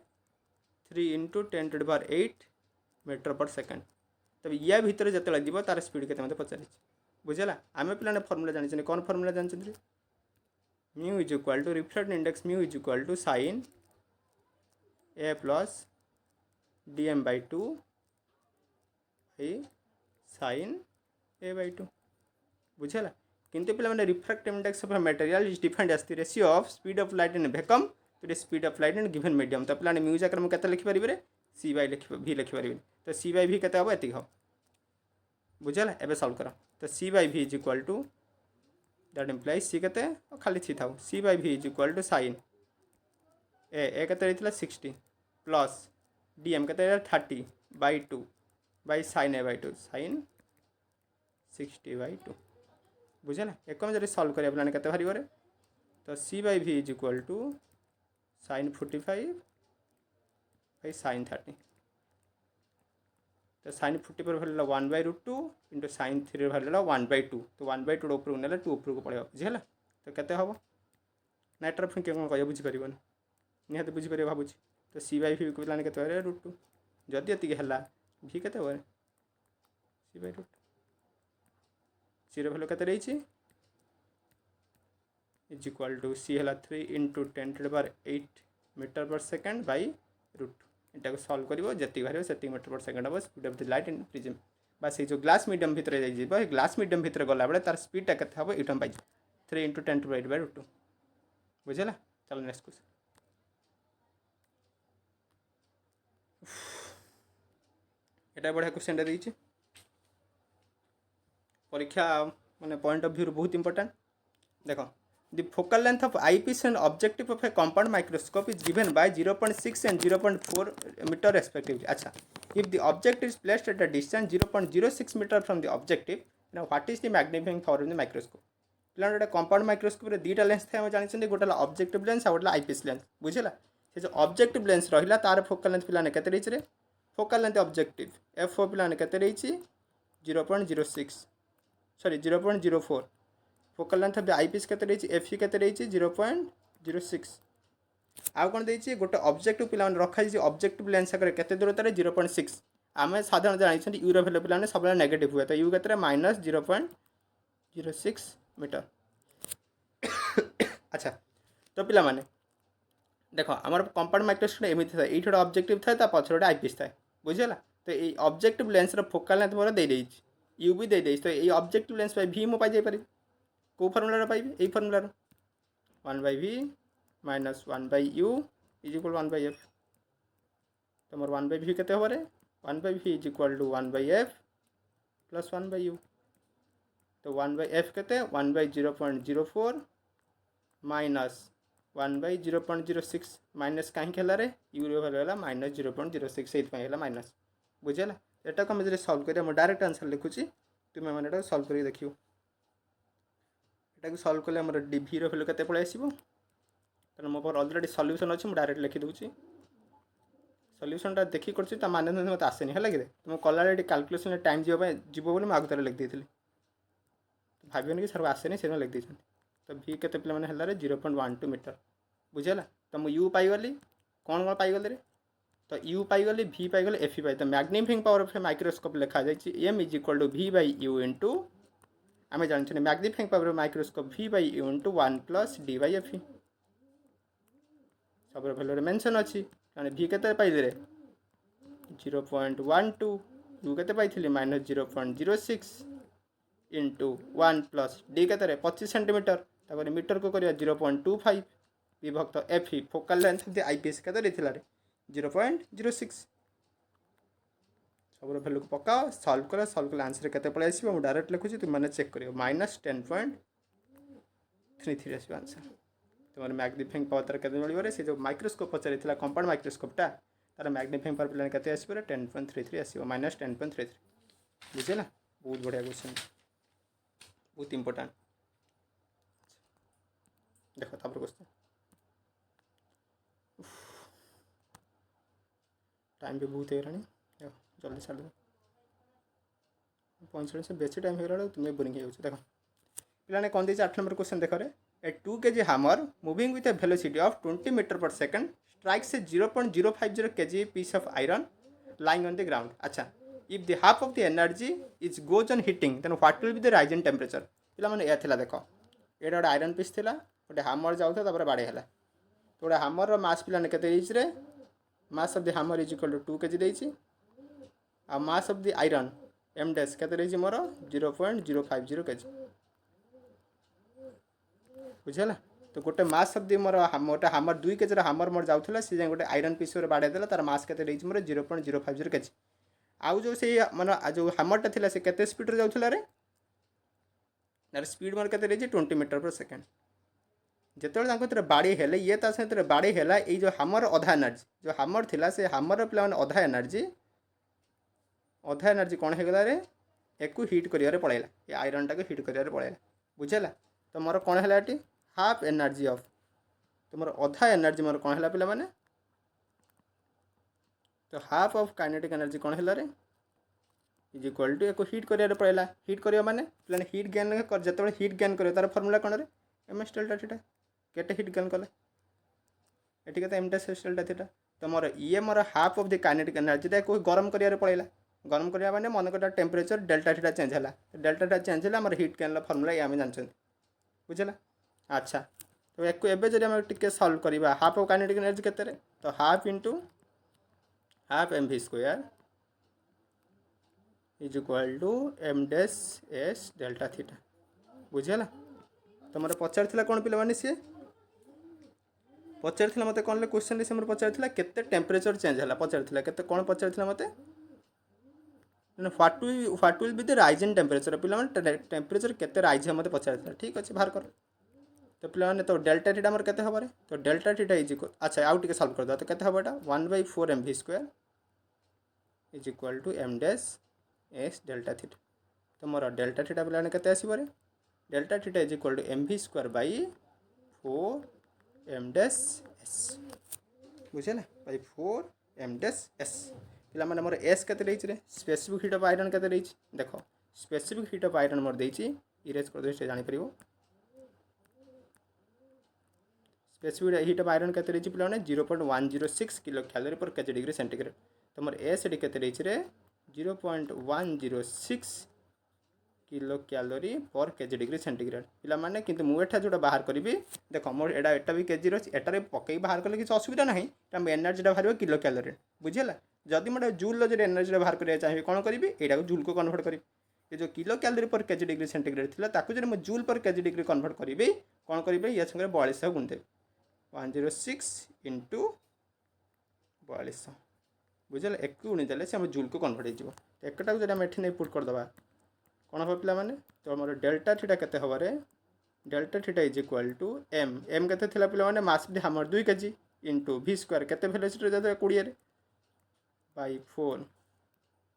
× 10⁸ मीटर/सेकेंड तब या भितर जो जीव तार स्पीड के मत पचार बुझेगा। आम पे फर्मूला जानी कौन फर्मूला जानते μ = refractive index μ = sin a + dm/2 sin a/2 बुझेगा। किंतु पे refractive index of material is defined as the ratio of speed of light in vacuum to the speed of light in given medium तो पे mu जाकर मुझे लिखिपारे C/V लिखिपारे तो C/V के हम ये बुझेगा। एवं सल्व कर तो C/V = दैट इम्प्लाइज सी के खाली सी था C/V = sin ए के 60 प्लस dm के 30/2 sin a/2 sin 60/2 बुझे एक जब सल्व करा पे के भारी तो C/V = sin 45 sin 30 तो sin 40 value 1/√2 into sin 3 value 1/2 तो 1/2 ऊपर ना 2 ऊपर पड़ेगा बुझीगला तो केते हम नाइटर फिर कौन कह बुझीपर निहत बुझीपर भावुँ तो C/V को पे के √2 जदि ये है V के C/√2 C भैल्यू के = C है 3 × 10⁸ मीटर/सेकेंड /√2 एटा को सॉल्व करिवो जति बाहर सेति मीटर पर सेकंड हम speed of the light in prism बा से जो ग्लास मीडियम भितर जाई जीवो ग्लास मीडियम भितर गला बेले तार स्पीडटा केते हबो एटम पाइ 3 × 10⁻²। बुझला चलो नेक्स्ट क्वेश्चन। एटा बढ़िया क्वेश्चन देछि परीक्षा माने पॉइंट ऑफ व्यू बहुत इंपोर्टेंट। देखो the focal length of eyepiece and objective of a compound microscope is given by 0.6 and 0.4 meter respectively। अच्छा if the object is placed at a distance 0.06 meter from the objective now what is the magnifying power of the microscope। पिला गोटे compound microscope रे दुईटा lens थाए हम जानी गोटे objective lens आ गोटे आईपीएस लेंस बुझेगा से जो ऑब्जेक्टिव लेंस रहा तार फोकल लेंथ पिलाने केते रही रे focal length objective f o पिलाने केते रही 0.06 sorry 0.04 focal length of eyepiece केते रही एफ केते रही 0.06 आउ कौन देछि गोटे ऑब्जेक्टिव पिला रखा ऑब्जेक्टिव लेंस आगे केते दूरता 0.6 आम साधारण जानी यूरो भैल्यू पिला सब नेगेटिव हुए तो यू के -0.06 मीटर। अच्छा तो पिला माने देखो आमर कंपाउंड माइक्रोस्कोप एमती था ये ऑब्जेक्टिव था पछर गोटे आईपीएस था बुझेगा तो ये objective lens focal length more they you भी दे तो ये ऑब्जेक्टिव लेंस भी मो पाई जापर कौ फर्मुला पाइबी यही फर्मुला 1/v - 1/u = 1/f तो मोर 1/v केते हो रे 1/v = 1/f + 1/u तो 1/f केते 1/0.04 माइनस 1/0.06 माइनस कहीं रे यूरो भैल्यू है -0.06 से माइनस बुझेगा एटा को मुझे सॉल्व करिया मैं डायरेक्ट आंसर लिखुची तुम मैंने सॉल्व कर देखियो एटा को सॉल्व कले हमर डीवी रो वैल्यू केते पळे आसीबो कारण मो पर ऑलरेडी सॉल्यूशन अछि मैं डायरेक्ट लिखि दोछि सॉल्यूशनटा देखि करछि त माने मते आसेनी है कि तुम कला रे कैलकुलेशन टाइम जीवो बोली मैं आगुतारे लिख देथिली तो भाबियोनी कि सर आसेनी से लिख देछन तो v केते पिला माने हल्ला रे 0.12 मीटर बुझेला तो मु u पाई गली कौन पाई गली रे तो u पाई गली v पाई गली f पाई तो मैग्नीफाइंग पावर ऑफ माइक्रोस्कोप लिखा जाय m = v/u इनटू आमे जानछने magnifying power of microscope v/u into 1 + d/f सब वैल्यू रे मेंशन अछि माने v केते पाई रे 0.12 u केते पाइथिली -0.06 इंटू 1 + d केते 25 सेंटीमीटर तापर मीटर को करिया 0.25 विभक्त F focal length of the IPS केते रहिथिला रे 0.06 सब वैल्यू को पकाओ सॉल्व कले आंसर केते पळे आसीबो हम डायरेक्ट लिखुची तुम माने चेक करियो -10.33 आसीबो आंसर तुम मैग्नीफाइंग पावर केते मिलियो रे से जो माइक्रोस्कोप पचरिथिला कंपाउंड माइक्रोस्कोपटा तार मैग्नीफाइंग पावर पिलाने केते आसीबो रे 10.33 आसीबो -10.33 बुझेला बहुत बढ़िया क्वेश्चन बहुत इंपोर्टेंट देखो तापर क्वेश्चन टाइम भी बहुत है रानी जल्दी छाड़ दो 45 से बेसी टाइम हो तुम्हें बोरिंग हो देखो पिलाने कौन दीजिए 8 नंबर क्वेश्चन देखो रे ए 2 kg hammer moving with a velocity of 20 meter per second strikes a 0.050 kg piece of iron lying on the ground। अच्छा if the half of the energy is goes on heating then what will be the rise in temperature पिला माने या थिला देखो एटा गोटे iron piece थिला गोटे hammer जाउथा तापर बाडे हला तो गोटे हामर रो मास पिलाने केते देइछ रे mass of the hammer is equal to 2 kg देइछ आ mass of the iron m dash केते देइछ मोर 0.050 kg बुझला तो गोटे मास ऑफ द मोर गोटे हामर 2 kg रो हामर मोर जाउथला से गोटे आयरन पीस रे बाडे देला तार मास केते देइछ मोर 0.050 kg आउ जो से माने जो हामरटा थिला से केते स्पीड रे जाउथला रे तार स्पीड मोर केते देइछ 20 मीटर पर सेकंड जिते बाड़ी हेले ये सहित बाड़ी है ये जो हामर अधा एनर्जी जो हामर थिला से हामर पिला अधा एनर्जी कौन होगा रे एक हिट कर पड़ेगा ये आयरन टाक हिट कर पड़ेगा बुझेगा तो मोर कौन है ये हाफ एनर्जी ऑफ तो मोर अधा एनर्जी मोर कौन है पे तो हाफ ऑफ काइनेटिक एनर्जी कौन है रे इज इक्वल टू एक हिट कर पड़ेगा हिट कर माने पे हिट गेन जो हिट गेन कर तार फर्मुला कौन रे एम एस डेल्टा थीटा केटे हिट गेन कले ये कहते एम डेल्टा डेल्टा थीटा तो मोर ये मोर half of the kinetic energy को गरम कर पड़ेगा गरम करवा माने मन कर टेम्परेचर डेल्टा थीटा चेंज है डेल्टा चेंज है आम हिट गेन फर्मुला ये आम जानते बुझेगा। अच्छा तो एक एवं जब टे सल्व करवा हाफ ऑफ काइनेटिक एनर्जी केते तो हाफ इंटू हाफ एम भि square is equal to M dash S delta theta बुझीगला। तो मोर पचार कौन पे मैंने सी पचार मत कौन क्वेश्चन से मोर पचार केते टेम्परेचर चेंज है पचार के कौन पचार मत what will be the rise in temperature पे टेम्परेचर केते राइज है मत पचार ठीक अच्छे बाहर कर। तो पे तो डेल्टा थीटा मोर केते हबारे तो डेल्टा थीटा इज इक्वल अच्छा आउ टे सॉल्व कर दो तो केते हबो एटा 1/4 एम भि square is equal to M dash S delta theta. तो मोर डेल्टा थीटा पे केते आसीबो रे delta theta is equal to m भि square by 4 m dash s बुझेला बाई 4 एम डैश एस पिला माने मोर एस केते रही रे स्पेसिफिक हीट ऑफ आयरन केते रही देखो स्पेसिफिक हीट ऑफ आयरन मोर देई इरेज कर दे से जानि परिबो स्पेसिफिक हीट ऑफ आयरन केते रही पिला माने 0.106 किलो कैलोरी पर केजी डिग्री सेंटीग्रेड। तो मोर एस डी केते रही रे 0.106 किलो कैलोरी पर केजी डिग्री सेंटीग्रेड पिला माने किंतु मु एठा जोटा बाहर करी देखो मोर एटा भी केजी रही एटारे पकई बाहर कले किसी असुविधा ना एनर्जीटा बाहर किलो कैलोरी बुझेगा। जदि मोटे जूल जो एनर्जी बाहर करा चाहिए कौन करी यहाँ जूल को कन्वर्ट करी ये जो किलो कैलोरी पर केजी डिग्री सेंटीग्रेड थी ताकू जो जूल पर केजी डिग्री कन्वर्ट करी कौन करेंगे ये संगे 4200 गुणदेवी 106 इंटू 4200 बुझे एक गुणीदे से जूल को कन्वर्ट हो एकटा जो आम ये पुट करदे कौन हम पे मैंने तो मोर डेल्टा थीटा केते हबो रे delta theta is equal to m m केते थिला पे मैंने मास हमर 2 केजी इंटू भि स्क्वायर केते वेलोसिटी जाते 20 रे बाई 4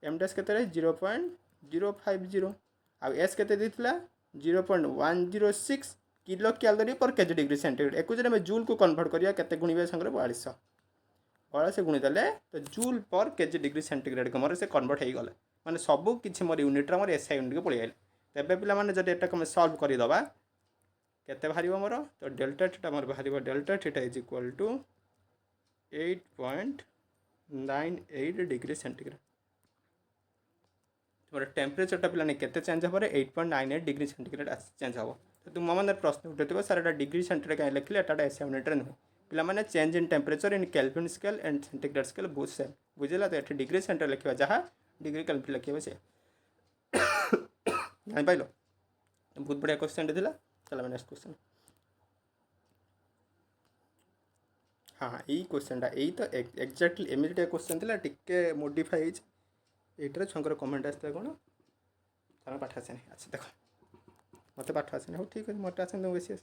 एम डैश केते रे 0.050 आ एस केते देथिला 0.106 किलो कैलोरी पर केजी डिग्री सेंटीग्रेड एक जने में जूल को कन्वर्ट करिया केते गुणिबे संगे 4200 गुणी देले तो जूल पर केजी डिग्री सेंटीग्रेड को मोर से कन्वर्ट हो गला माने सबू किछि मोर यूनिट मोर एसआई यूनिट को पळै आइले तेबे पिला माने जदि एटा कम सॉल्व करि दबा केते भारिबो मोर तो डेल्टा थीटा मोर भारिबो delta theta is equal to 8.98 degree centigrade मोर टेम्परेचर टा पिला ने केते चेंज हबो रे 8.98 डिग्री सेंटीग्रेड चेंज हबो। तो तुम मन प्रश्न उठेथिबो सर एटा डिग्री सेंटीग्रेड का लिखले एटा एसआई यूनिट रे न पिला माने change in temperature in Kelvin scale and centigrade scale both same बुझिला। तो एठी डिग्री सेंटीग्रेड लिखिबा जहा डिग्री कैलकुलेट लिखे से जान पाइल बहुत बढ़िया क्वेश्चन था। चलो नेक्स्ट क्वेश्चन हाँ यही क्वेश्चन यही तो एक्जाक्टली एमती क्वेश्चन था टिके मोडिफाई ये छुआर कमेंट आसता कौन तार पाठ आसे अच्छा देख मत पाठ आसे हो ठीक है मत आसे बेसी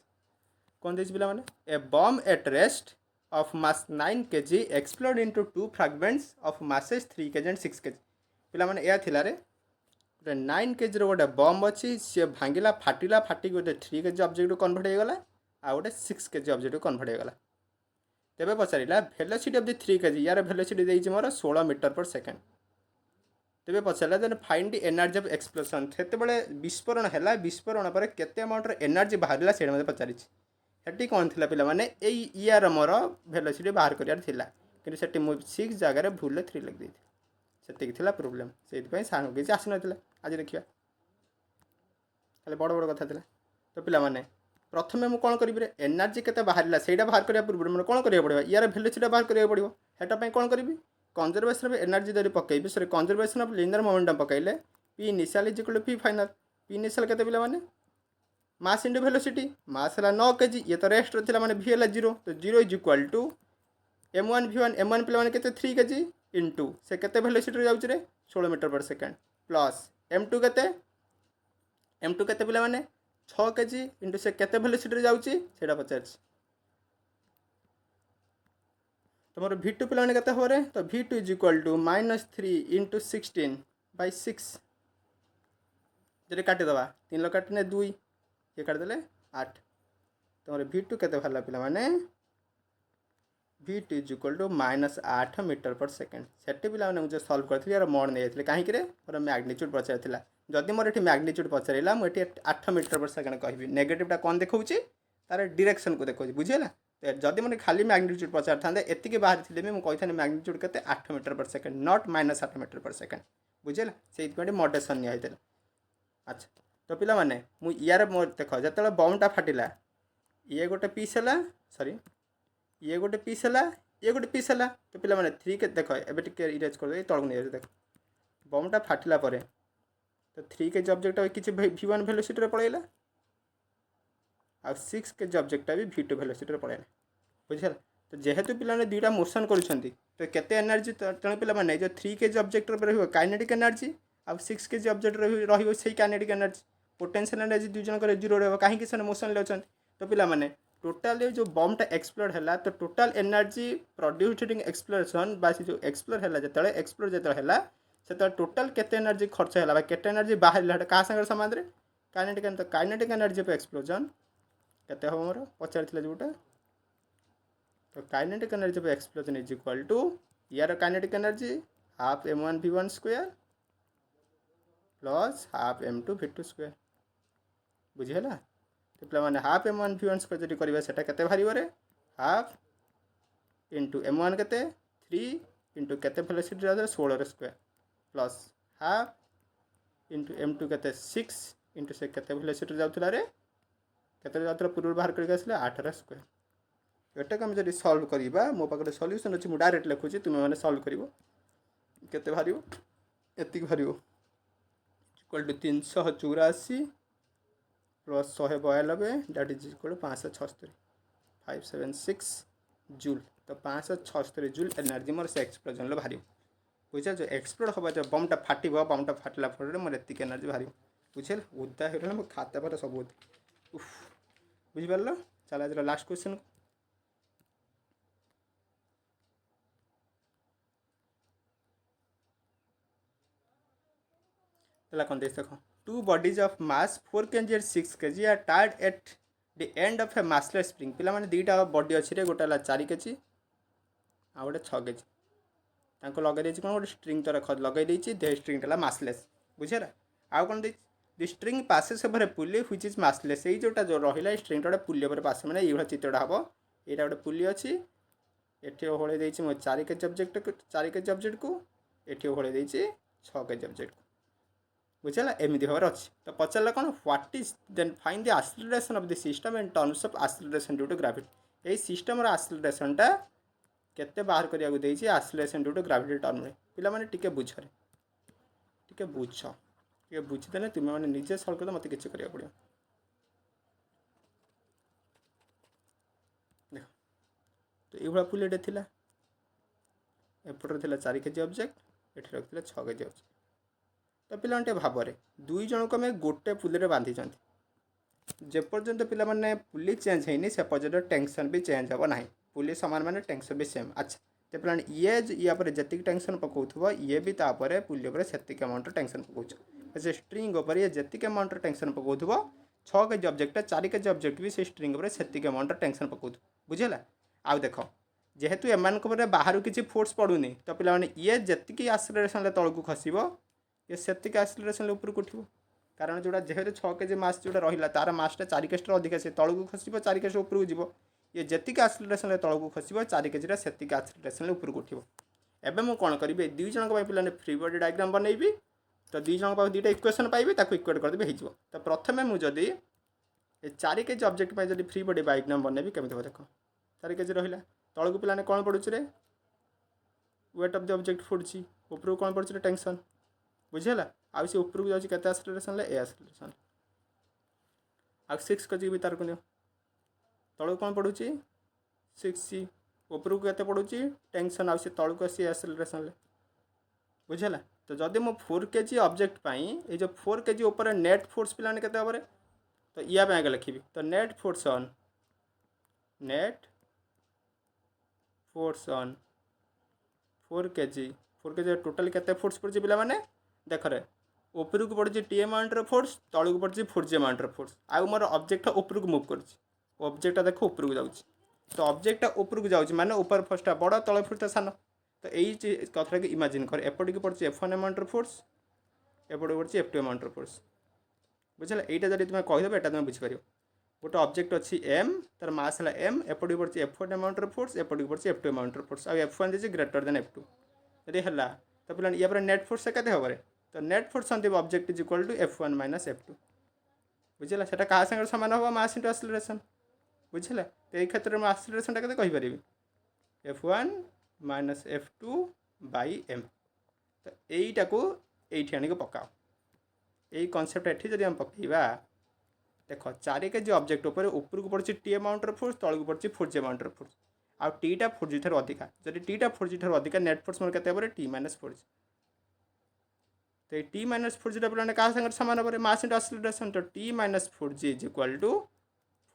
कौन देती पे मैंने ए बम at rest of mass 9 kg explode into two fragments of masses 3 kg and 6 kg पिला माने या थिला रे 9 kg रो गोटे बम अच्छी सी भांगिला फाटिला फाटिक गोटे 3 kg ऑब्जेक्ट कन्वर्ट हो गला आ गोटे 6 kg ऑब्जेक्ट कन्वर्ट हो गला तेबे पचारिला वेलोसिटी ऑफ द 3 kg यार वेलोसिटी देइछि मोर 16 मीटर पर सेकंड तेबे पचारिला then find the energy of explosion सेते बेले विस्फोरण हैला विस्फोरण पर केते अमाउंट एनर्जी बाहरिला सेडा मते पचारिछि सेठी कौन थी पे मैंने यार मोर वेलोसिटी बाहर करार कि 6 जगह भूल 3 लग से प्रोब्लेम से सार किसी आस ना आज देखा खाली बड़ बड़ कथा तो पे मैंने प्रथम मुझे कौन करी एनर्जी के बाहर से बाहर करने पूर्व मैं कौन करा पड़ा यार वेलोसिटी बाहर करा पड़ो हेटापी कौन करी कंजर्वेशन ऑफ एनर्जी जब पकईबी sorry conservation of linear momentum पकईले P initial is equal to P final P initial के पे मैंने मास इंटू वेलोसिटी मास है 9 kg ये तो रेस्ट रहा मैंने भी है 0 तो 0 is equal to m1 v1 m1 पे मैंने केते 3 kg इंटू से केते वेलोसिटी जाउछ रे 16 metre per second plus m2 केते पे मैंने 6 kg इंटू से केते वेलोसिटी जाउछ सेटा पचार तुम v2 पे मैंने केते हो रे तो v2 is equal to -3 into 16/6 जब काटिदेवा 3 लोग काटने 2 ये काटिदेले 8 तुम v2 केते बाहर पे मैंने v2 is equal to -8 metre per second सेठी पिला मैंने मुझे सॉल्व करथि यार मोड नै जायथिले काहे कि रे मोर मैग्नीट्यूड पचारथिला जदि मोर एठी मैग्नीट्यूड पचारिला मु एठी 8 मीटर पर सेकंड कहबी नेगेटिवटा कौन देखौछि तार डायरेक्शन को देखौछि बुझिला जदि मैंने खाली मैग्नीट्यूड पचार था एति बाहर थी मुझे कही मैग्नीट्यूड के 8 metre per second not -8 metre per second बुझेगा से मॉडेशन निया अच्छा तो पिला माने मु यार मोर देख जो बमटा फाटिला ये गोटे पीस है सॉरी ये गोटे पीस है ये गोटे पीस है तो पे 3 के देख ए इरेज कर तौक नहीं देख बमटा फाटिला तो 3 के ऑब्जेक्ट किसी V1 वेलोसिटी पलैला आ 6 के ऑब्जेक्ट भी V2 वेलोसिटी पलैला बुझे तो जेहेतु पे दुईटा मोशन कर तो केते एनर्जी तेणु पे जो 3 के ऑब्जेक्ट काइनेटिक एनर्जी आ 6 के ऑब्जेक्ट रही काइनेटिक एनर्जी पोटेंशियल एनर्जी दुई जन जीरो रहा कहीं से मोशन ले तो पे टोटाली जो बमटा एक्सप्लोड है तो total energy produce during exploration बा जो एक्सप्लोर है जो एक्सप्लोर जो है से टोटाल केते एनर्जी खर्च है केते एनर्जी बाहर क्या सागर सामान काइनेटिक एनर्जी पे एक्सप्लोजन केते हम मोर पचार जोटा तो काइनेटिक एनर्जी पे एक्सप्लोजन इज इक्वल टू यार kinetic energy half m1 v1 square plus half m2 v2 square बुझीगला तो पे हाफ m1 v1 स्क्वायर जब करेंगे सेटा केते बाहर हाफ इंटू m1 केते 3 इंटू केते velocity 16 square plus half into m2 केते 6 इंटू से केते वेलोसिटी जाउथला रे केते जाउथला पूर्व बाहर करके आसले 8 स्क्वायर एटा आम जब सल्व करवा मो पाखे सल्यूशन अच्छी मुझे डायरेक्ट लिखुची तुम्हें मैंने सल्व कर केते बाहर एति बाहर equal to 384 plus 192 that is equal to 576 576 joule तो 576 जूल एनर्जी मोर से एक्सप्लोजन बाहर बुझे जो एक्सप्लोड हम जो बमटा फाट बमटा फाटला फल मोर एतिक एनर्जी बाहर बुझे उदा हो मो खाता पर सब बुझिपार चल आज लास्ट क्वेश्चन कौन देख देख two bodies of mass 4 kg और 6 kg आर टायर्ड at the end of a massless spring पे मैंने दुईटा बॉडी अच्छे गोटे 4 kg आ गोटे 6 kg लगे कौन गोटे स्ट्रिंग तो लगे दे स्ट्रिंग है मासलेस बुझे आउ कौन दे the string passes over a pulley which is massless ये जोटा जो रहा स्ट्रिंग टा पुली पर पास मैंने ये चित्रटा हम यहाँ गोटे पुली अच्छी ये होड़े मो 4 kg ऑब्जेक्ट को 4 kg ऑब्जेक्ट को ये होड़े 6 kg ऑब्जेक्ट को बुझेगा एमती भाव अच्छी तो पचारा कौन what is then find the acceleration of the system in terms of acceleration due to gravity यही सिस्टम एक्सेलरेशनटा केते बाहर करिया acceleration due to gravity term में पिला माने टिके बुझ टिके बुझ टिके बुझीदे तुम्हें मैंने निजे सल्व कर मत किसी करिया पड़ो देख तो ये पुलेटे थिला एपटर थिला 4 kg ऑब्जेक्ट एठी रखिले 6 kg ऑब्जेक्ट तो पिलाटे भाव दुई जन को आम गोटे पुली बांधी जेपर्यंत पिला माने पुली चेंज होनी से पर्यटन टेंशन भी चेंज हम ना पुली सामान माने टेंशन भी सेम अच्छा तो पे ये या जी टेंशन पकाउथो ये भी तापर पुली से अमाउंट टेंशन पकाउछ से स्ट्रिंग ये जी अमाउंट टेंशन पकाउथो 6 kg ऑब्जेक्ट 4 kg ऑब्जेक्ट भी से स्ट्रिंग से अमाउंट टेंशन पकाउथो बुझेगा आउ देख जेहेतु एम बाहर किसी फोर्स पड़ूनी तो पे ये जी एक्सेलरेशन तौक खसब ये से एक्सेलरेशन ऊपर को उठो कारण जोड़ा जेहेतु 6 kg मास जोड़ा रहा तार मासटा 4 kg अधिक से तौक खसब 4 kg ऊपर को जीव ये जी एक्सेलरेशन तौक खसब 4 kg से एक्सेलरेशन ऊपर को उठो एवं मुझे कौन करी दुई जन पे फ्री बॉडी डायग्राम बनइबी तो दुई जन पास दुईटा इक्वेशन पाइबी इक्वेट करदेवी हो तो प्रथम मुझे 4 kg ऑब्जेक्ट पर जब फ्री बॉडी डायग्राम बनइबी केमी हो देख 4 kg रहा तौक पे कौन पड़ुचे वेट ऑफ द ऑब्जेक्ट फुटची ऊपर कौन पड़े टेंशन बुझेगा आउ सी ऊपर को जाके एक्सेलरेशन ए एक्सेलरेशन आ 6 kg भी तार को तौक कौन पड़ुची 6c ऊपर को केते पड़ुची टेंशन आउ सी तौक आसी एक्सेलरेशन बुझेगा तो जदि मो 4 kg ऑब्जेक्ट पाई ये जो 4 kg ऊपर नेट फोर्स पिलाने केते हबरे तो या पे आगे लिखी तो net force on 4 kg total केते फोर्स पड़े पिला माने देख रे ऊपर को पड़े टी अमाउंट फोर्स तौक को पड़े 4g अमाउंट फोर्स आउ मोर ऑब्जेक्ट ऊपर को मूव कर ऑब्जेक्ट देख ऊपर को जाऊँ तो ऑब्जेक्ट ऊपर को जाऊँ माने ऊपर फोर्सटा बड़ तले फोर्सटा सान तो यही कथा को इमेजिन कर एपट की पड़े F1 अमाउंट फोर्स एपट पड़े F2 अमाउंट फोर्स बुझे यहाँ जब तुम्हें कहीदेव यहाँ तुम्हें बुझीपार गोटे ऑब्जेक्ट अच्छी m तार मास है m एपट पड़े F1 अमाउंट फोर्स एपट पड़े F2 अमाउंट फोर्स आ F1 is greater than F2 यदि है तो पे या नेट फोर्स के हम तो net force on the object is equal to F1 minus F2 बुझेगा से क्या सामान हम मास इंटू एक्सेलरेशन बुझे तो ये क्षेत्र में एक्सेलरेशन के कहीपरि F1 minus F2 by m। तो यहीटा को ये आनिक पकाओ यही कनसेप्ट एठी जदि हम पकेबा देख 4 kg ऑब्जेक्ट ऊपर को पड़े टी अमाउंटर फोर्स तलू पड़े 4g अमाउंटर फोर्स आउ टीटा 4g ठार अधिका जदि टीटा 4g ठार अधिका नेट फोर्स मोर केते टी माइनस 4g। तो ये टी माइनस 4g पे क्या सागर सामान हे मास इंटू एक्सेलरेशन तो T minus 4g is equal to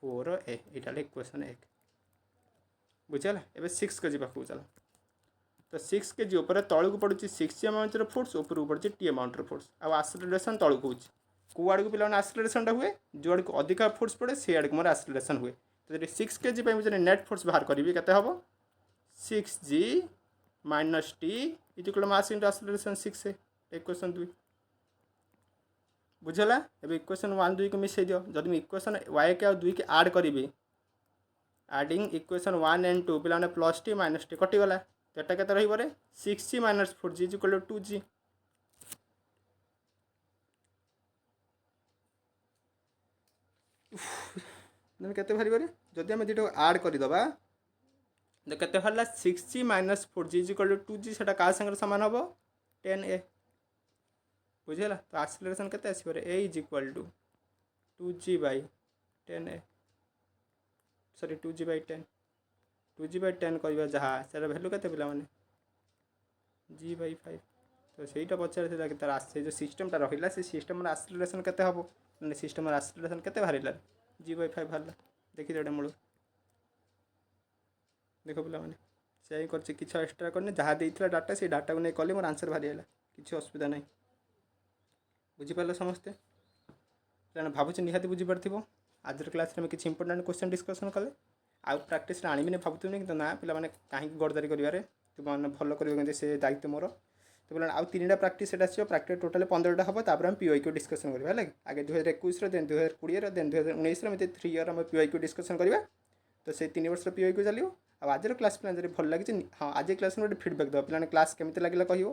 4a यहाँ इक्वेशन 1 बुझेगा। एवं 6 kg पाक चल तो 6 kg उपर तलू को पड़े 6g अमाउंट फोर्स ऊपर को पड़े टी अमाउंट फोर्स आउ एक्सेलरेशन तलू को कौ आड़ को पे एक्सेलरेशन हुए जो आड़ को अधिका फोर्स पड़े से आड़ को मोर एक्सेलरेशन हुए। तो जब 6 kg मुझे नेट फोर्स बाहर करी के हम 6g minus T is equal mass into acceleration 6 equation 2 बुझेगा। एवं इक्वेशन 1 2 को मिसई दियो जब मैं इक्वेशन y के 2 के आड करी आडिंग इक्वेशन 1 एंड 2 पे प्लस टी माइनस टी कटिगला तो यहाँ के रही 6g minus 4g is equal to 2g केते बाहर जदि आम दुटा आड करदे तो केते बाहर 6g minus 4g is equal to 2g से क्या सागर सामान हम 10a बुझेगा। तो एक्सेलरेशन केते आसो a is equal to 2g by 10a sorry 2g by 10 2g by 10 कह जहाँ से भैल्यू के पे g बाई 5 तो सहीटा पचार तार जो सिस्टमटा रहा से सिस्टम एक्सेलरेशन केते हम मैंने सिस्टम एक्सेलरेशन केते बाहर g बाई 5 बाहर देखी जोड़े मूल देख पे से ही कर एक्सट्रा करनी जहाँ देता डाटा से डाटा को नहीं कले मोर आंसर बाहरी किसी असुविधा नहीं बुझीपार समस्ते तेना भावुँ निहाती बुझीपार आज क्लास में किसी इंपोर्टाट क्वेश्चन डिस्कसन कले आउ प्राक्टिस आनी भावुनी कि ना पे कहीं गड़दारी कर तुम भल कर से दायित्व मोर तो बोला आउ 3टा प्राक्टिस आसो प्राक्टिस टोटाल 15टा हम तापर हम PY को डिस्कसन करवा है आगे 2021 देन 2020 देन 2019 में 3 ईयर हम PY को डिस्कसन करवा तो से 3 वर्ष PY को चलो आज क्लास पे जब भल लगी हाँ आज क्लास में गोटे फीडबैक दो पे क्लास केमी लगे कह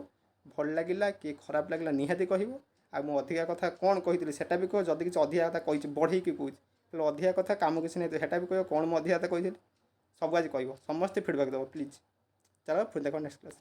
भल लगे कि खराब लगे निहाती कह मु अधिका कथा कौन कही से भी कह जदि किसी अधिका कथा कही बढ़े कहूँ तो अधिका कथा कम किसी नहीं तो भी कह कौन मुझे अधिका कथा कही सब आज कह समस्ते फीडबैक दो प्लीज चलो फिर देखो नेक्स्ट क्लास।